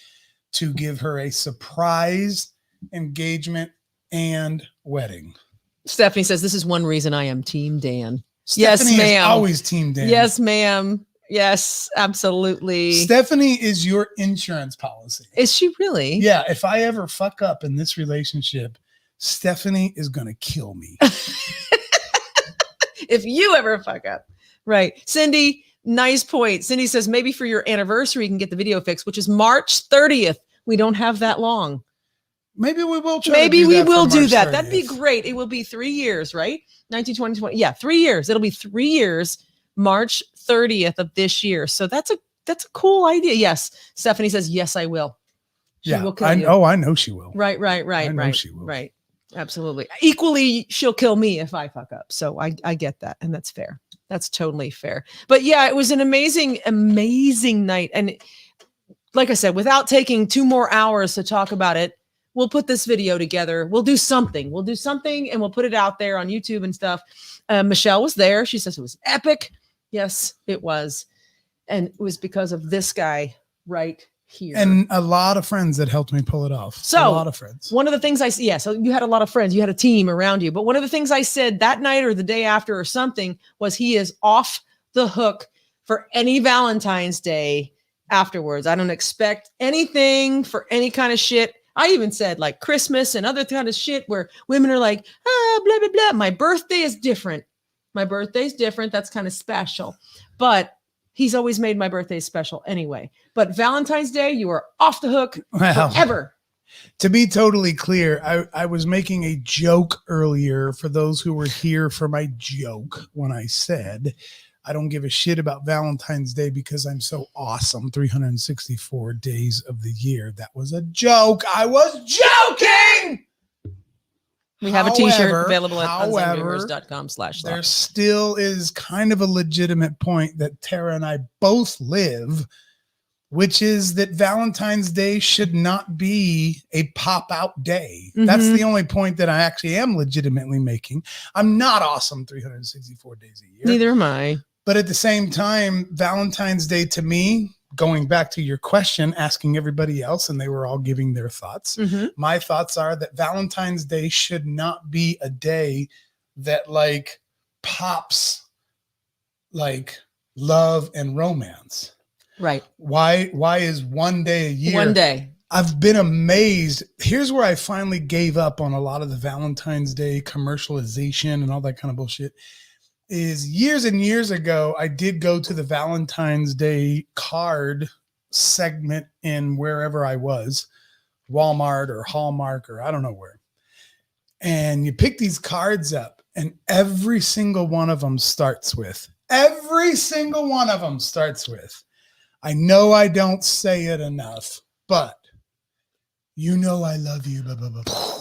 to give her a surprise engagement and wedding. Stephanie says, this is one reason I am Team Dan. Stephanie yes, ma'am. Is always Team Dan. Yes, ma'am. Yes, absolutely. Stephanie is your insurance policy. Is she really? Yeah. If I ever fuck up in this relationship, Stephanie is going to kill me. If you ever fuck up. Right. Cindy, nice point. Cindy says, maybe for your anniversary, you can get the video fixed, which is March 30th. We don't have that long. Maybe we will try Maybe to do we that will do that. 30th. That'd be great. It will be 3 years, right? 19, 20, 20. Yeah, 3 years. It'll be 3 years, March 30th of this year. So that's a cool idea. Yes. Stephanie says, yes, I will. She will kill you. Oh, I know she will. Right. I know she will. Right. Absolutely. Equally, she'll kill me if I fuck up. So I get that. And that's fair. That's totally fair. But yeah, it was an amazing, amazing night. And like I said, without taking 2 more hours to talk about it, we'll put this video together. We'll do something and we'll put it out there on YouTube and stuff. Michelle was there. She says it was epic. Yes, it was. And it was because of this guy right here. And a lot of friends that helped me pull it off. So a lot of friends. One of the things so you had a lot of friends, you had a team around you. But one of the things I said that night or the day after or something was he is off the hook for any Valentine's Day afterwards. I don't expect anything for any kind of shit. I even said like Christmas and other kind of shit where women are like, blah, blah, blah. My birthday is different. That's kind of special. But he's always made my birthday special anyway. But Valentine's Day, you are off the hook forever. To be totally clear, I was making a joke earlier for those who were here for my joke when I said I don't give a shit about Valentine's Day because I'm so awesome 364 days of the year. That was a joke. I was joking. We have a t-shirt available at unsungviewers.com/shop. There still is kind of a legitimate point that Tara and I both live which is that Valentine's Day should not be a pop-out day. That's the only point that I actually am legitimately making. I'm not awesome 364 days a year. Neither am I. But at the same time, Valentine's Day to me, going back to your question, asking everybody else, and they were all giving their thoughts. My thoughts are that Valentine's Day should not be a day that like pops like love and romance. Right. Why is one day a year? One day. I've been amazed. Here's where I finally gave up on a lot of the Valentine's Day commercialization and all that kind of bullshit. Is years and years ago, I did go to the Valentine's Day card segment in wherever I was, Walmart or Hallmark or I don't know where. And you pick these cards up and every single one of them starts with, I know I don't say it enough, but you know I love you, blah, blah, blah, blah.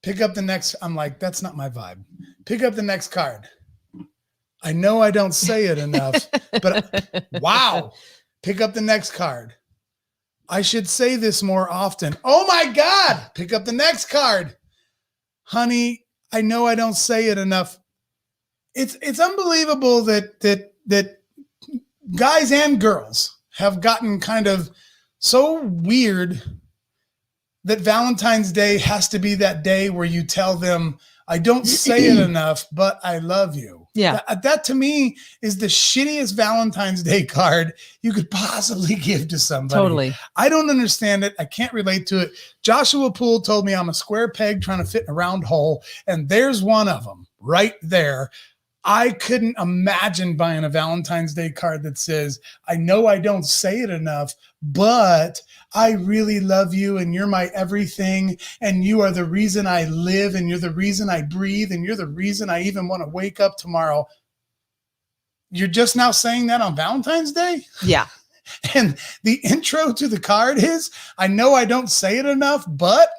Pick up the next, I'm like, that's not my vibe. Pick up the next card. I know I don't say it enough, but wow. Pick up the next card. I should say this more often. Oh my God. Pick up the next card. Honey, I know I don't say it enough. It's unbelievable that guys and girls have gotten kind of so weird that Valentine's Day has to be that day where you tell them, I don't say it enough, but I love you. Yeah. That to me is the shittiest Valentine's Day card you could possibly give to somebody. Totally. I don't understand it. I can't relate to it. Joshua Poole told me I'm a square peg trying to fit in a round hole, and there's one of them right there. I couldn't imagine buying a Valentine's Day card that says, I know I don't say it enough, but I really love you and you're my everything and you are the reason I live and you're the reason I breathe and you're the reason I even want to wake up tomorrow. You're just now saying that on Valentine's Day? Yeah. And the intro to the card is, I know I don't say it enough, but...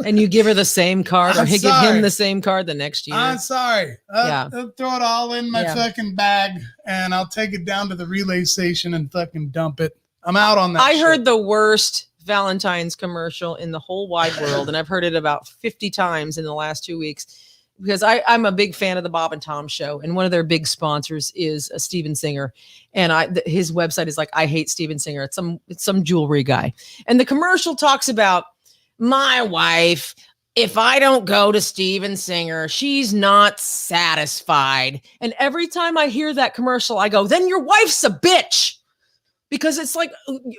And you give her the same card or give him the same card the next year. I'm sorry. I'll throw it all in my fucking bag and I'll take it down to the relay station and fucking dump it. I'm out on that. I heard the worst Valentine's commercial in the whole wide world. And I've heard it about 50 times in the last 2 weeks because I'm a big fan of the Bob and Tom show. And one of their big sponsors is a Steven Singer. And his website is like, I hate Steven Singer. It's some jewelry guy. And the commercial talks about, my wife, if I don't go to Steven Singer, she's not satisfied. And every time I hear that commercial, I go, then your wife's a bitch. Because it's like,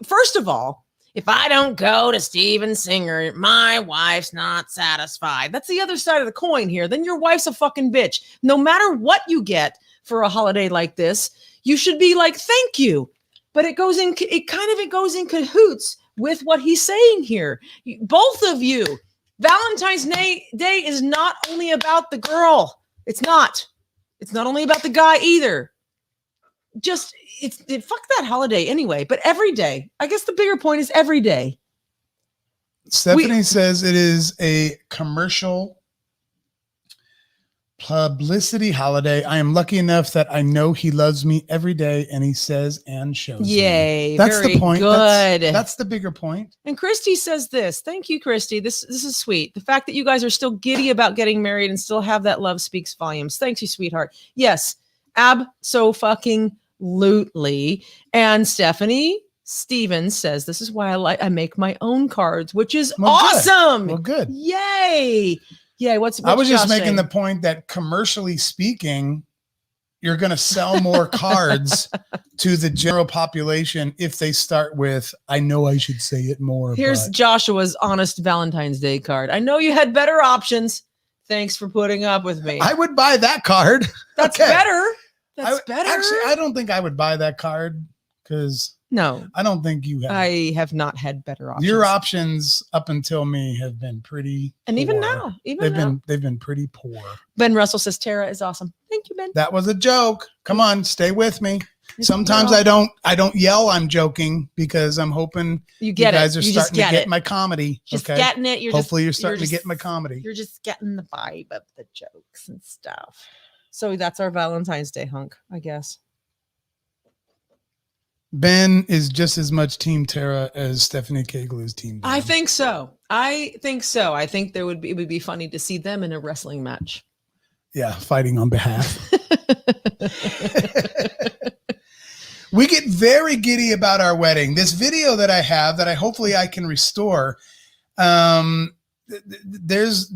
first of all, if I don't go to Steven Singer, my wife's not satisfied. That's the other side of the coin here. Then your wife's a fucking bitch. No matter what you get for a holiday like this, you should be like, thank you. But it goes in cahoots with what he's saying here. Both of you, Valentine's Day is not only about the girl. It's not only about the guy either. Just fuck that holiday anyway, but every day. I guess the bigger point is every day. Stephanie says it is a commercial publicity holiday. I am lucky enough that I know he loves me every day and he says and shows Yay, me. That's very the point. Good. That's the bigger point. And Christy says this. Thank you, Christy. This is sweet. The fact that you guys are still giddy about getting married and still have that love speaks volumes. Thanks you, sweetheart. Yes, abso-fucking-lutely. And Stephanie Stevens says, this is why I make my own cards, which is awesome. Well, good. Yay. Yeah, I was just making the point that commercially speaking, you're going to sell more cards to the general population if they start with, I know I should say it more. Here's Joshua's honest Valentine's Day card. I know you had better options. Thanks for putting up with me. I would buy that card. That's better. That's better. Actually, I don't think I would buy that card because no, I don't think you have. I have not had better options. Your options up until me have been pretty and poor. Even now, they've been pretty poor. Ben Russell says Tara is awesome. Thank you, Ben. That was a joke. Come on, stay with me. Sometimes I don't yell. I'm joking because I'm hoping you guys are starting to get my comedy. Just getting it. Hopefully you're starting to get my comedy. You're just getting the vibe of the jokes and stuff. So that's our Valentine's Day hunk, I guess. Ben is just as much Team Tara as Stephanie Cagle is Team Dan. I think so. I think it would be funny to see them in a wrestling match. Yeah, fighting on behalf. We get very giddy about our wedding. This video that I have that hopefully I can restore. There's,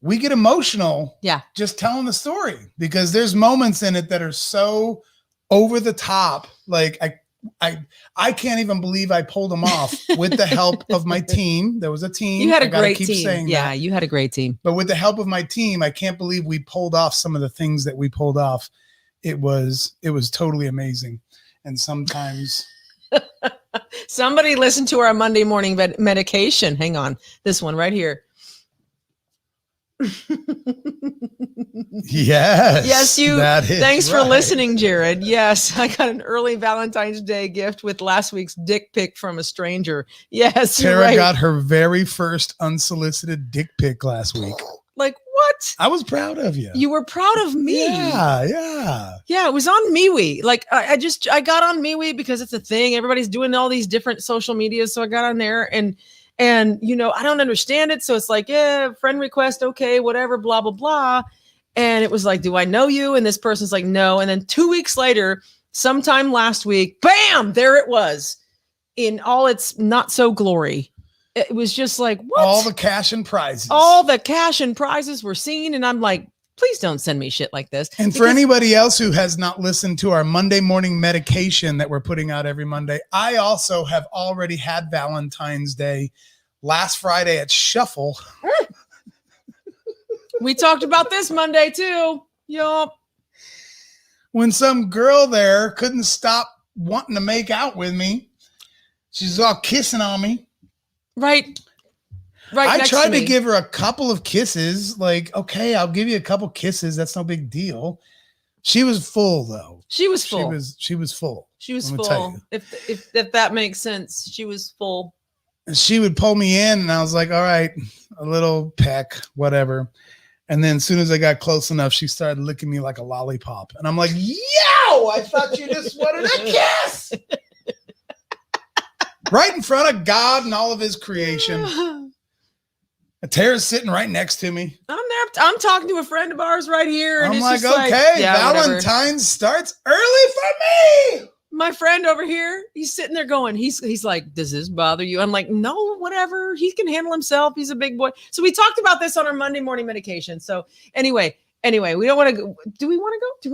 we get emotional. Yeah. Just telling the story because there's moments in it that are so over the top. Like I can't even believe I pulled them off with the help of my team. There was a team. You had a great team. Yeah, you had a great team. But with the help of my team, I can't believe we pulled off some of the things that we pulled off. It was totally amazing. And sometimes somebody listened to our Monday morning medication. Hang on. This one right here. Yes, you. Thanks right. for listening, Jared. Yes, I got an early Valentine's Day gift with last week's dick pic from a stranger. Yes, Tara got her very first unsolicited dick pic last week. Like what? I was proud of you. You were proud of me. Yeah. It was on MeWe. Like I got on MeWe because it's a thing. Everybody's doing all these different social medias, so I got on there and I don't understand it. So it's like, yeah, friend request. Okay, whatever, blah, blah, blah. And it was like, do I know you? And this person's like, no. And then 2 weeks later, sometime last week, bam, there it was in all its not so glory. It was just like, what? All the cash and prizes. All the cash and prizes were seen. And I'm like, please don't send me shit like this. And for anybody else who has not listened to our Monday morning medication that we're putting out every Monday, I also have already had Valentine's Day last Friday at Shuffle. We talked about this Monday too. Yup. When some girl there couldn't stop wanting to make out with me. She's all kissing on me. Right. I tried to give her a couple of kisses. Like, okay, I'll give you a couple kisses. That's no big deal. She was full though. She was full. She was full. She was full. If that makes sense. She was full. And she would pull me in and I was like, all right, a little peck, whatever. And then as soon as I got close enough, she started licking me like a lollipop. And I'm like, yo, I thought you just wanted a kiss. Right in front of God and all of his creation. Tara's sitting right next to me. I'm there. I'm talking to a friend of ours right here. And I'm it's like, just okay, yeah, Valentine starts early for me. My friend over here, he's sitting there going, he's like, does this bother you? I'm like, no, whatever. He can handle himself. He's a big boy. So we talked about this on our Monday morning medication. So anyway, we don't want to go. Do we want to go? Do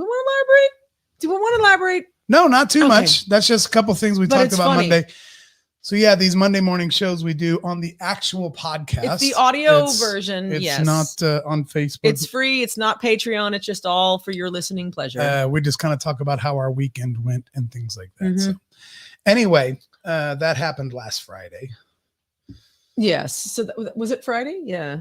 we want to elaborate? No, not too much. That's just a couple things we talked about Monday. So yeah, these Monday morning shows we do on the actual podcast. It's the audio version. It's yes. not on Facebook. It's free. It's not Patreon. It's just all for your listening pleasure. We just kind of talk about how our weekend went and things like that. So anyway, that happened last Friday. Yes. So was it Friday? Yeah.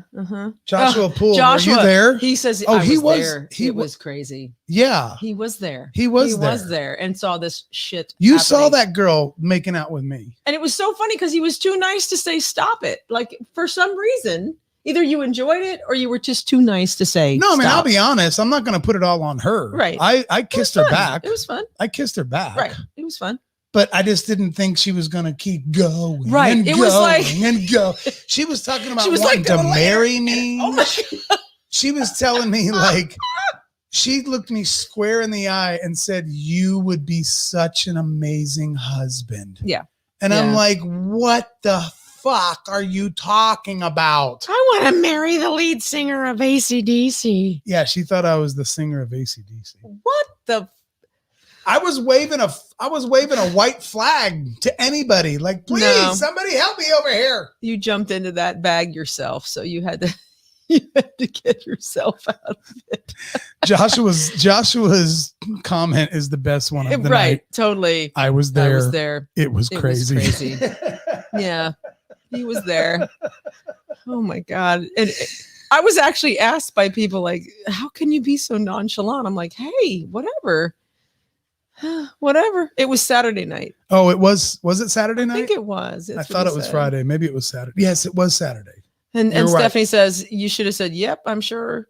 Joshua Poole, were you there? He says, he was there. It was crazy. Yeah. He was there. He was there and saw this shit. You saw that girl making out with me. And it was so funny because he was too nice to say, stop it. Like for some reason, either you enjoyed it or you were just too nice to say, no, I mean, stop. I'll be honest. I'm not going to put it all on her. Right. I kissed her back. It was fun. I kissed her back. Right. It was fun. But I just didn't think she was going to keep going. Right. And it going was like, and go. She was talking about she was wanting like to marry me. Oh my God. She was telling me like, she looked me square in the eye and said, you would be such an amazing husband. Yeah. And I'm like, what the fuck are you talking about? I want to marry the lead singer of AC/DC. Yeah. She thought I was the singer of AC/DC. What the I was waving a white flag to anybody. Like, please, somebody help me over here. You jumped into that bag yourself, so you had to get yourself out of it. Joshua's comment is the best one of the night. Totally. I was there. It was crazy. Yeah, he was there. Oh my God. And I was actually asked by people like, how can you be so nonchalant? I'm like, hey, whatever. Whatever. It was Saturday night. Oh, it was it Saturday night? I think it was. I thought it was Friday. Maybe it was Saturday. Yes, it was Saturday. And Stephanie says, you should have said, yep, I'm sure.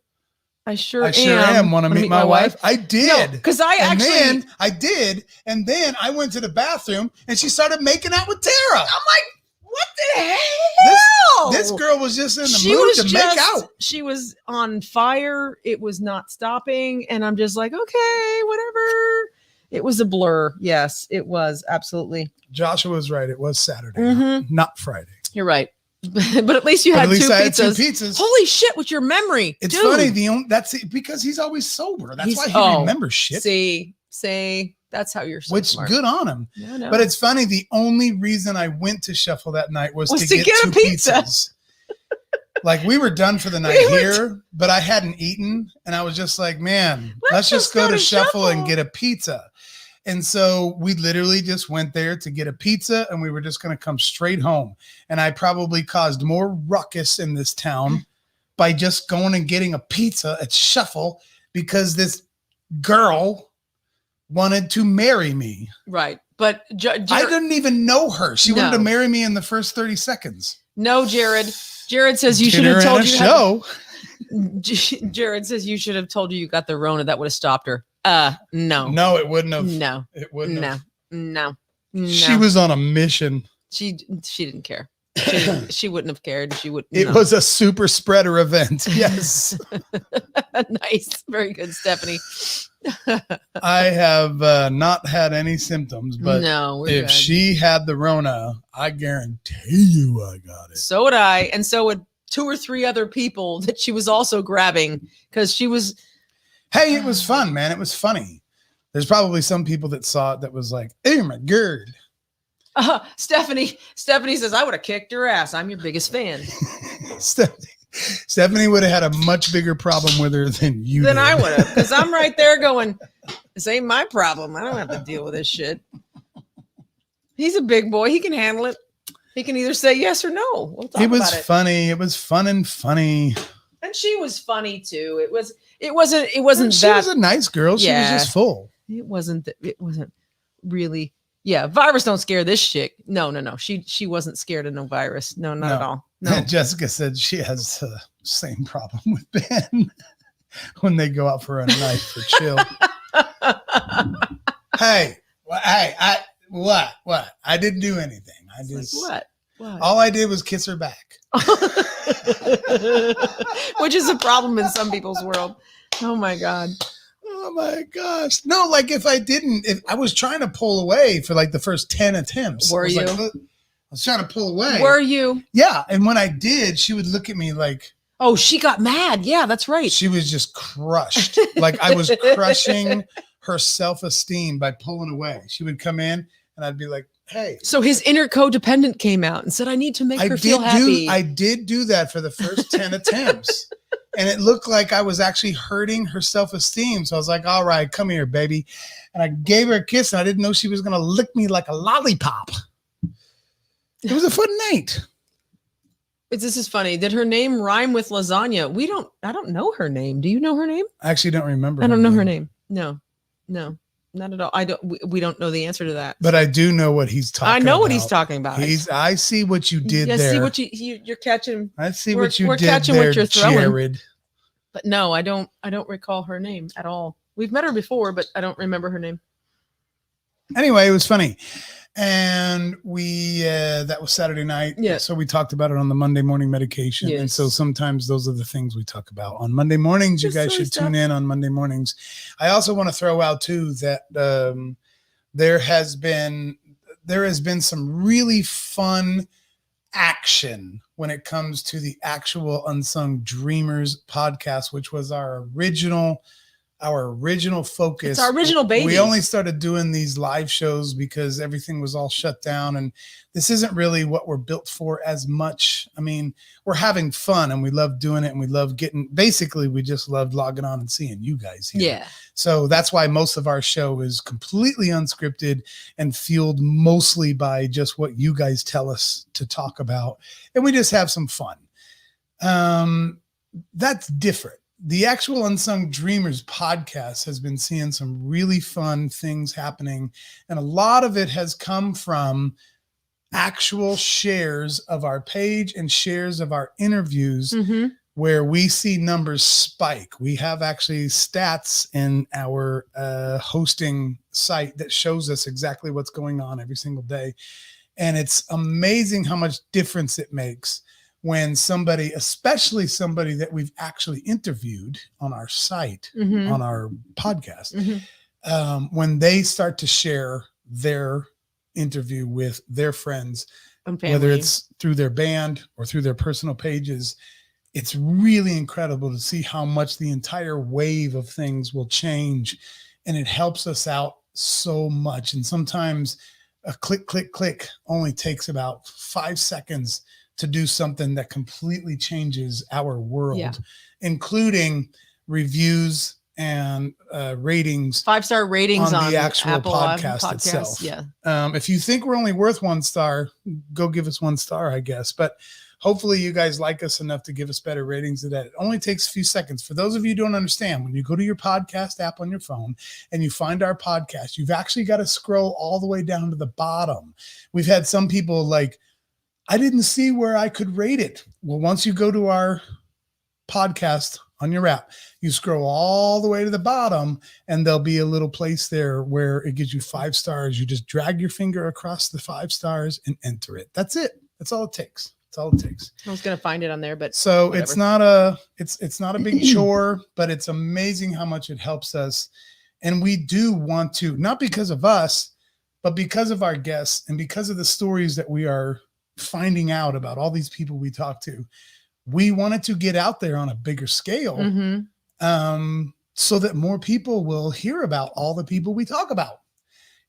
I sure am. Want to meet my wife? I did. Because I and actually. then I did. And then I went to the bathroom and she started making out with Tara. I'm like, what the hell? This girl was just in the mood to make out. She was on fire. It was not stopping. And I'm just like, okay, whatever. It was a blur. Yes, it was. Absolutely. Joshua was right. It was Saturday, not Friday. You're right. But at least you had, two pizzas. Holy shit, with your memory. It's dude. funny. That's it, because he's always sober. That's why he remembers shit. See, that's how you're so Which smart. Good on him. No. But it's funny. The only reason I went to Shuffle that night was to get a two pizza. pizzas. Like we were done for the night here, but I hadn't eaten. And I was just like, man, let's just go to Shuffle and get a pizza. And so we literally just went there to get a pizza and we were just going to come straight home. And I probably caused more ruckus in this town by just going and getting a pizza at Shuffle because this girl wanted to marry me. Right. But I didn't even know her. She wanted to marry me in the first 30 seconds. No, Jared. Jared says you should have told you. Jared says you should have told you got the Rona. That would have stopped her. No, it wouldn't have. No, it wouldn't have. No. She was on a mission. She didn't care. She wouldn't have cared. She would. It was a super spreader event. Yes. Nice. Very good, Stephanie. I have not had any symptoms, but if she had the Rona, I guarantee you I got it. So would I, and so would 2 or 3 other people that she was also grabbing because she was. Hey, it was fun, man. It was funny. There's probably some people that saw it that was like, oh my God. Stephanie says, I would have kicked your ass. I'm your biggest fan. Stephanie would have had a much bigger problem with her than you did. I would have, because I'm right there going, this ain't my problem. I don't have to deal with this shit. He's a big boy. He can handle it. He can either say yes or no. We'll talk it was about it. Funny. It was fun and funny. And she was funny too. It wasn't She that. was a nice girl. She was just full. It wasn't really. Yeah. Virus don't scare this chick. No. She wasn't scared of no virus. No, not at all. No. Jessica said she has the same problem with Ben when they go out for a night for chill. Hey, what? I didn't do anything. I just what? All I did was kiss her back. Which is a problem in some people's world. Oh my God. Oh my gosh. No, like if I was trying to pull away for like the first 10 attempts. Were you? I was trying to pull away. Were you? Yeah. And when I did, she would look at me like, oh, she got mad. Yeah, that's right. She was just crushed. Like I was crushing her self-esteem by pulling away. She would come in and I'd be like, hey. So his inner codependent came out and said, I need to make her feel happy. I did do that for the first 10 attempts. And it looked like I was actually hurting her self-esteem. So I was like, all right, come here, baby. And I gave her a kiss and I didn't know she was going to lick me like a lollipop. It was a fun night. This is funny. Did her name rhyme with lasagna? I don't know her name. Do you know her name? I actually don't remember. I don't know her name. No, not at all. We don't know the answer to that. But I do know what he's talking about. I know what he's talking about. I see what you did there. I see what you're catching. I see what you did there. We're catching what you're throwing. Jared. But no, I don't recall her name at all. We've met her before, but I don't remember her name. Anyway, it was funny. And that was Saturday night. Yeah. So we talked about it on the Monday morning medication. Yes. And so sometimes those are the things we talk about on Monday mornings. You guys should tune in on Monday mornings. I also want to throw out too that there has been some really fun action when it comes to the actual Unsung Dreamers podcast, which was our original focus. It's our original baby. We only started doing these live shows because everything was all shut down, and this isn't really what we're built for as much. I mean, we're having fun and we love doing it, and we love we just loved logging on and seeing you guys here. Yeah. So that's why most of our show is completely unscripted and fueled mostly by just what you guys tell us to talk about. And we just have some fun. That's different. The actual Unsung Dreamers podcast has been seeing some really fun things happening. And a lot of it has come from actual shares of our page and shares of our interviews where we see numbers spike. We have actually stats in our hosting site that shows us exactly what's going on every single day. And it's amazing how much difference it makes when somebody, especially somebody that we've actually interviewed on our site, on our podcast, when they start to share their interview with their friends, whether it's through their band or through their personal pages. It's really incredible to see how much the entire wave of things will change, and it helps us out so much. And sometimes a click, click, click only takes about 5 seconds to do something that completely changes our world, including reviews and ratings, 5-star ratings on the actual Apple podcast itself. Yeah. If you think we're only worth 1 star, go give us 1 star, I guess. But hopefully you guys like us enough to give us better ratings than that. It only takes a few seconds. For those of you who don't understand, when you go to your podcast app on your phone and you find our podcast, you've actually got to scroll all the way down to the bottom. We've had some people like, I didn't see where I could rate it. Well, once you go to our podcast on your app, you scroll all the way to the bottom and there'll be a little place there where it gives you 5 stars. You just drag your finger across the 5 stars and enter it. That's it. That's all it takes. That's all it takes. I was going to find it on there, but so whatever. It's not a big chore, but it's amazing how much it helps us. And we do want to, not because of us, but because of our guests and because of the stories that we are finding out about all these people we talk to. We wanted to get out there on a bigger scale, so that more people will hear about all the people we talk about.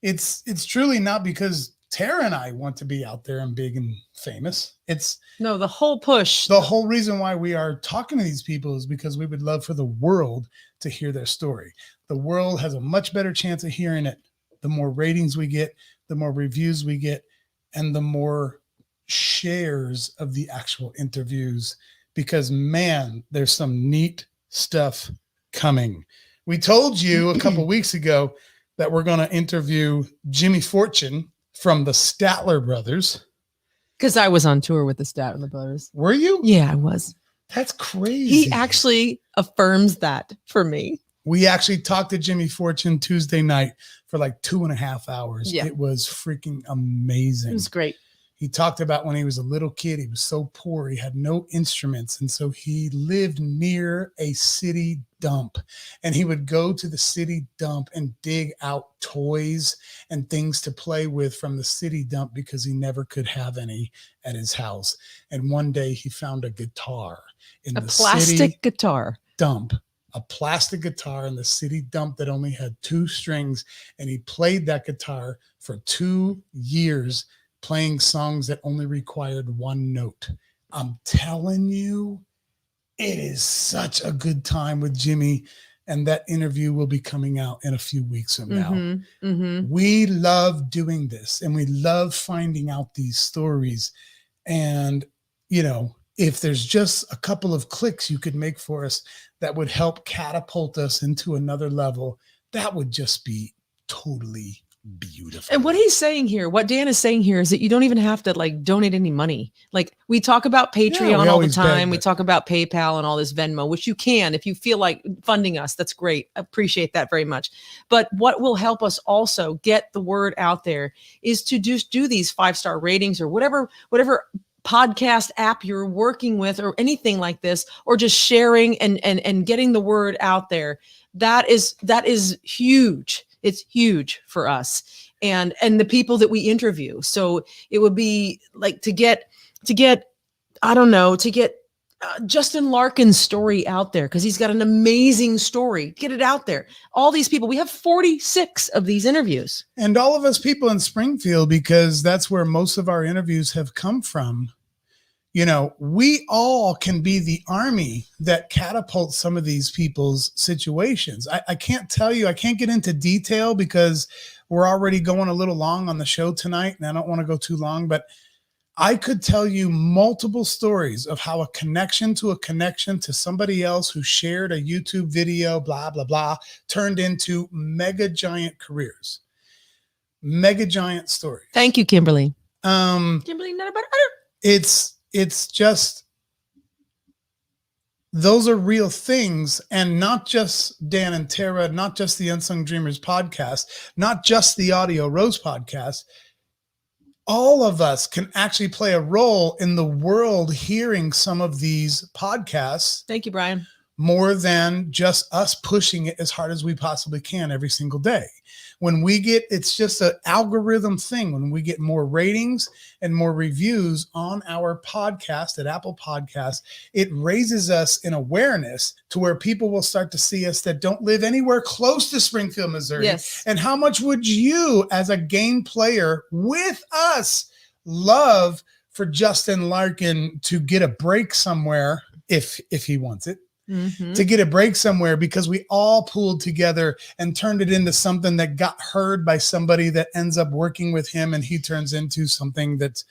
It's truly not because Tara and I want to be out there and big and famous. It's no, the whole push. The whole reason why we are talking to these people is because we would love for the world to hear their story. The world has a much better chance of hearing it. The more ratings we get, the more reviews we get, and the more shares of the actual interviews, because man, there's some neat stuff coming. We told you a couple weeks ago that we're going to interview Jimmy Fortune from the Statler Brothers. Because I was on tour with the Statler Brothers. Were you? Yeah, I was. That's crazy. He actually affirms that for me. We actually talked to Jimmy Fortune Tuesday night for like 2.5 hours. Yeah. It was freaking amazing. It was great. He talked about when he was a little kid, he was so poor, he had no instruments. And so he lived near a city dump, and he would go to the city dump and dig out toys and things to play with from the city dump because he never could have any at his house. And one day he found a guitar in the plastic guitar dump, a plastic guitar in the city dump that only had 2 strings. And he played that guitar for 2 years, playing songs that only required 1 note. I'm telling you, it is such a good time with Jimmy, and that interview will be coming out in a few weeks from now. We love doing this, and we love finding out these stories. And, you know, if there's just a couple of clicks you could make for us that would help catapult us into another level, that would just be totally beautiful. And what he's saying here, what Dan is saying here, is that you don't even have to like donate any money. Like we talk about Patreon all the time. We talk about PayPal and all this Venmo, which you can, if you feel like funding us, that's great. Appreciate that very much. But what will help us also get the word out there is to just do these 5-star ratings or whatever podcast app you're working with or anything like this, or just sharing and getting the word out there. That is huge. It's huge for us and the people that we interview. So it would be like to get Justin Larkin's story out there, because he's got an amazing story. Get it out there. All these people, we have 46 of these interviews. And all of us people in Springfield, because that's where most of our interviews have come from. You know, we all can be the army that catapults some of these people's situations. I can't tell you, I can't get into detail because we're already going a little long on the show tonight, and I don't want to go too long, but I could tell you multiple stories of how a connection to somebody else who shared a YouTube video, blah, blah, blah, turned into mega giant careers, mega giant stories. Thank you, Kimberly. Kimberly, not about it. It's just, those are real things, and not just Dan and Tara, not just the Unsung Dreamers podcast, not just the Audio Rose podcast. All of us can actually play a role in the world hearing some of these podcasts. Thank you, Brian. More than just us pushing it as hard as we possibly can every single day. When we get, it's just an algorithm thing. When we get more ratings and more reviews on our podcast at Apple Podcasts, it raises us in awareness to where people will start to see us that don't live anywhere close to Springfield, Missouri. Yes. And how much would you, as a game player with us, love for Justin Larkin to get a break somewhere if he wants it? Mm-hmm. To get a break somewhere, because we all pooled together and turned it into something that got heard by somebody that ends up working with him, and he turns into something that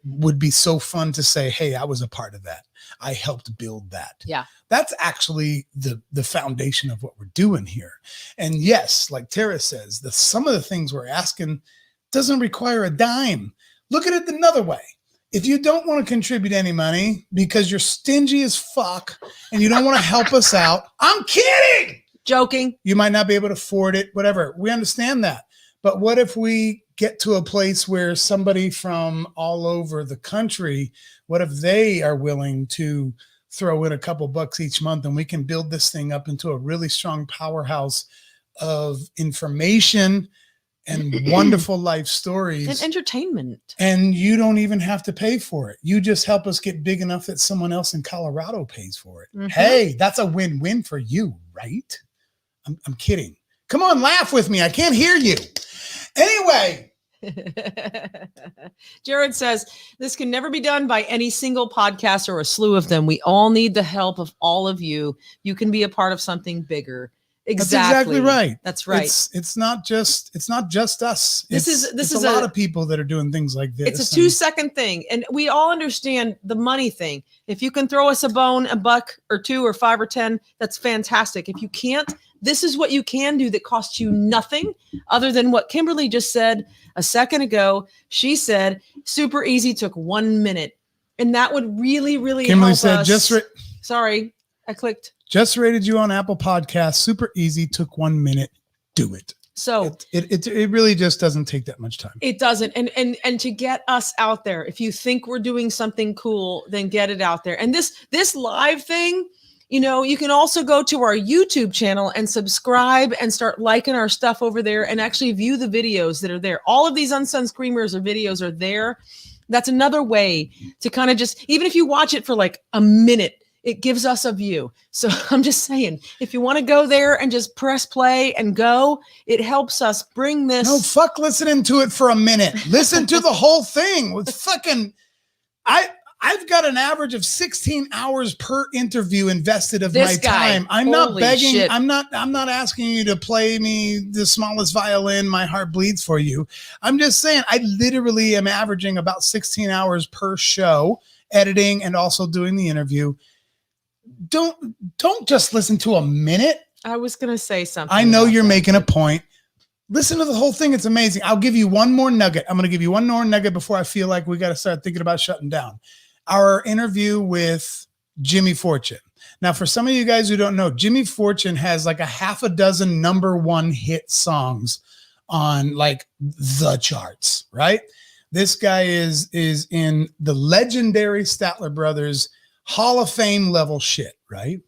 would be so fun to say, hey, I was a part of that. I helped build that. Yeah. That's actually the foundation of what we're doing here. And yes, like Tara says, some of the things we're asking doesn't require a dime. Look at it another way. If you don't want to contribute any money because you're stingy as fuck and you don't want to help us out, I'm kidding. Joking. You might not be able to afford it, whatever. We understand that. But what if we get to a place where somebody from all over the country, what if they are willing to throw in a couple bucks each month, and we can build this thing up into a really strong powerhouse of information and wonderful life stories and entertainment. And you don't even have to pay for it. You just help us get big enough that someone else in Colorado pays for it. Mm-hmm. Hey, that's a win-win for you, right? I'm kidding. Come on, laugh with me. I can't hear you. Anyway. Jared says, this can never be done by any single podcast or a slew of them. We all need the help of all of you. You can be a part of something bigger. Exactly. That's exactly right. That's right. It's not just us. This is a lot of people that are doing things like this. It's a 2-second thing. And we all understand the money thing. If you can throw us a bone, $1 or $2 or $5 or $10, that's fantastic. If you can't, this is what you can do that costs you nothing other than what Kimberly just said a second ago. She said, super easy, took 1 minute. And that would really, really Kimberly help us. Sorry, I clicked. Just rated you on Apple Podcasts. Super easy. Took 1 minute. Do it. So it really just doesn't take that much time. It doesn't. And to get us out there, if you think we're doing something cool, then get it out there. And this live thing, you can also go to our YouTube channel and subscribe and start liking our stuff over there and actually view the videos that are there. All of these Unsung Screamers or videos are there. That's another way to kind of just, even if you watch it for like a minute, it gives us a view. So I'm just saying, if you want to go there and just press play and go, it helps us bring this. No, fuck listening to it for a minute. Listen to the whole thing. With fucking, I've got an average of 16 hours per interview invested of my time. I'm not begging. Shit. I'm not asking you to play me the smallest violin. My heart bleeds for you. I'm just saying, I literally am averaging about 16 hours per show, editing and also doing the interview. Don't just listen to a minute. I was going to say something. I know you're making a point. Listen to the whole thing. It's amazing. I'll give you one more nugget. I'm going to give you one more nugget before I feel like we got to start thinking about shutting down. Our interview with Jimmy Fortune. Now, for some of you guys who don't know, Jimmy Fortune has like a half a dozen #1 hit songs on like the charts, right? This guy is in the legendary Statler Brothers Hall of Fame level shit, right?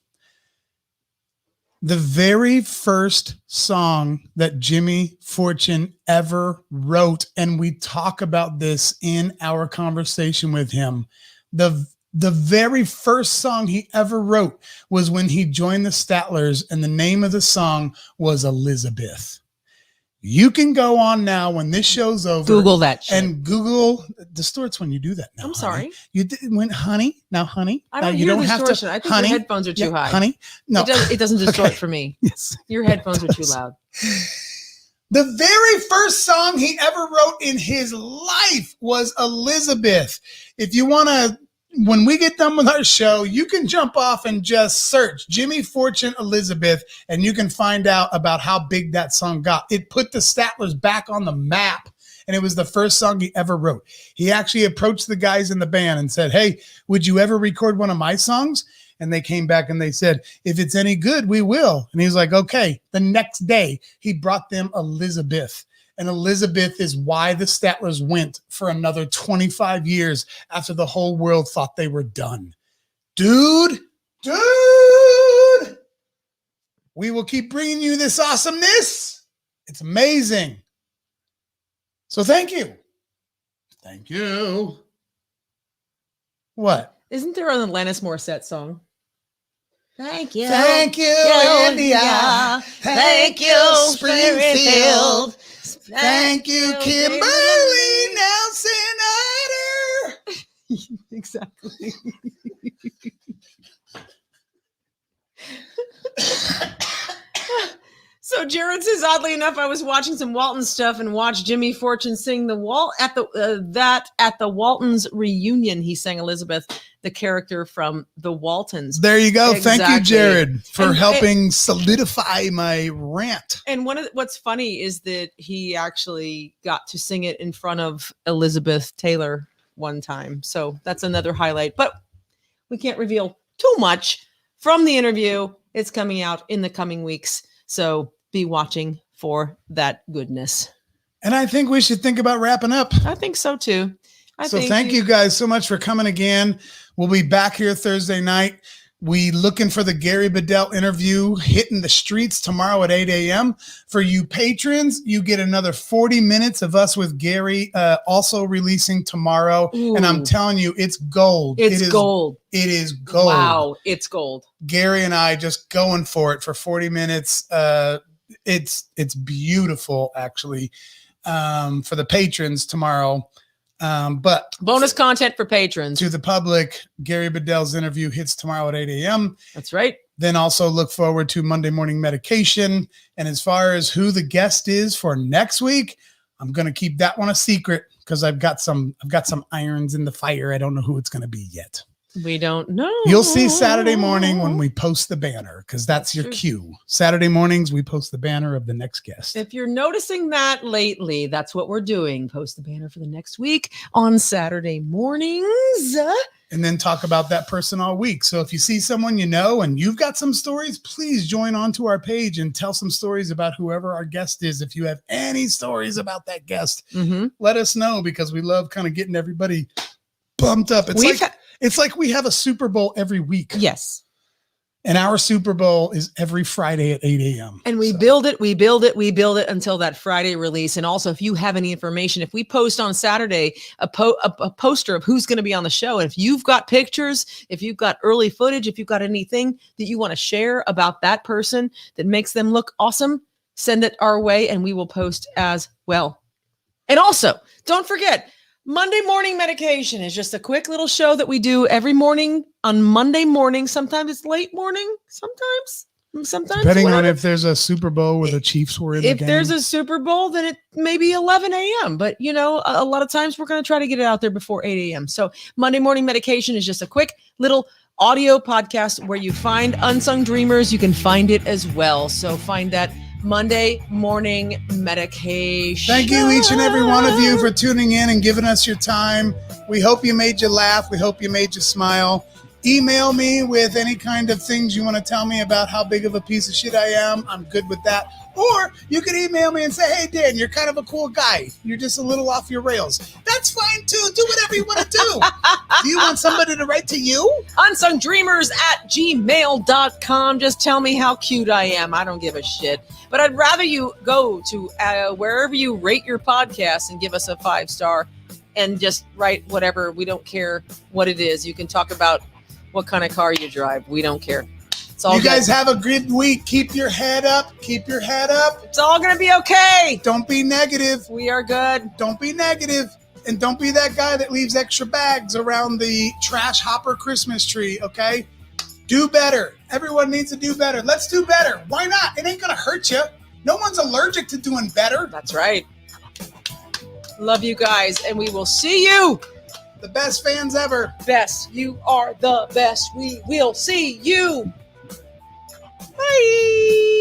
The very first song that Jimmy Fortune ever wrote, and we talk about this in our conversation with him, the very first song he ever wrote was when he joined the Statlers, and the name of the song was Elizabeth. You can go on now when this show's over. Google that shit. And Google distorts when you do that now. I'm sorry. You went, honey. Now, honey. I don't you hear don't distortion. have to. I think honey, your headphones are too high. Honey. No. It doesn't distort Okay. for me. Yes. Your headphones are too loud. The very first song he ever wrote in his life was Elizabeth. If you want to, when we get done with our show, you can jump off and just search Jimmy Fortune Elizabeth, and you can find out about how big that song got. It put the Statlers back on the map, and it was the first song he ever wrote. He actually approached the guys in the band and said, hey, would you ever record one of my songs? And they came back and they said, if it's any good, we will. And he was like, okay. The next day, he brought them Elizabeth. And Elizabeth is why the Statlers went for another 25 years after the whole world thought they were done. Dude, we will keep bringing you this awesomeness. It's amazing. So thank you. Thank you. What? Isn't there an Alanis Morissette song? Thank you. Thank you, India. Thank you, Springfield. Thank you, Kimberly Nelson Ider. Exactly. So Jared says, oddly enough, I was watching some Walton stuff and watched Jimmy Fortune sing the at the Waltons reunion. He sang Elizabeth, the character from the Waltons. There you go. Exactly. Thank you, Jared, for helping solidify my rant. And what's funny is that he actually got to sing it in front of Elizabeth Taylor one time. So that's another highlight. But we can't reveal too much from the interview. It's coming out in the coming weeks. So be watching for that goodness. And I think we should think about wrapping up. I think so too. Thank you guys so much for coming again. We'll be back here Thursday night. We looking for the Gary Bedell interview hitting the streets tomorrow at 8 a.m. For you patrons, you get another 40 minutes of us with Gary also releasing tomorrow. Ooh. And I'm telling you, it's gold. It's gold. It is gold. Wow, it's gold. Gary and I just going for it for 40 minutes. It's beautiful, actually, for the patrons tomorrow. But bonus content for patrons. To the public, Gary Bedell's interview hits tomorrow at 8 a.m. That's right. Then also look forward to Monday Morning Medication. And as far as who the guest is for next week, I'm going to keep that one a secret because I've got some irons in the fire. I don't know who it's going to be yet. We don't know. You'll see Saturday morning when we post the banner because that's your cue. Saturday mornings, we post the banner of the next guest. If you're noticing that lately, that's what we're doing. Post the banner for the next week on Saturday mornings. And then talk about that person all week. So if you see someone you know and you've got some stories, please join onto our page and tell some stories about whoever our guest is. If you have any stories about that guest, let us know because we love kind of getting everybody bumped up. It's like we have a Super Bowl every week. Yes. And our Super Bowl is every Friday at 8 a.m. And we build it until that Friday release. And also, if you have any information, if we post on Saturday a poster of who's going to be on the show, and if you've got pictures, if you've got early footage, if you've got anything that you want to share about that person that makes them look awesome, send it our way and we will post as well. And also, don't forget, Monday Morning Medication is just a quick little show that we do every morning on Monday morning. Sometimes it's late morning. Sometimes depending on if there's a Super Bowl where the Chiefs were in the game. If there's a Super Bowl, then it may be 11 a.m. But, a lot of times we're going to try to get it out there before 8 a.m. So Monday Morning Medication is just a quick little audio podcast where you find Unsung Dreamers. You can find it as well. So find that Monday Morning Medication. Thank you, each and every one of you, for tuning in and giving us your time. We hope you made you laugh. We hope you made you smile. Email me with any kind of things you want to tell me about how big of a piece of shit I am. I'm good with that. Or you can email me and say, hey, Dan, you're kind of a cool guy. You're just a little off your rails. That's fine, too. Do whatever you want to do. Do you want somebody to write to you? unsungdreamers@gmail.com. Just tell me how cute I am. I don't give a shit. But I'd rather you go to wherever you rate your podcast and give us a 5-star and just write whatever. We don't care what it is. You can talk about what kind of car you drive. We don't care. It's all you guys have a good week. Keep your head up. Keep your head up. It's all going to be okay. Don't be negative. We are good. Don't be negative. And don't be that guy that leaves extra bags around the trash hopper Christmas tree, okay? Do better. Everyone needs to do better. Let's do better. Why not? It ain't going to hurt you. No one's allergic to doing better. That's right. Love you guys, and we will see you. The best fans ever. Best. You are the best. We will see you. Bye.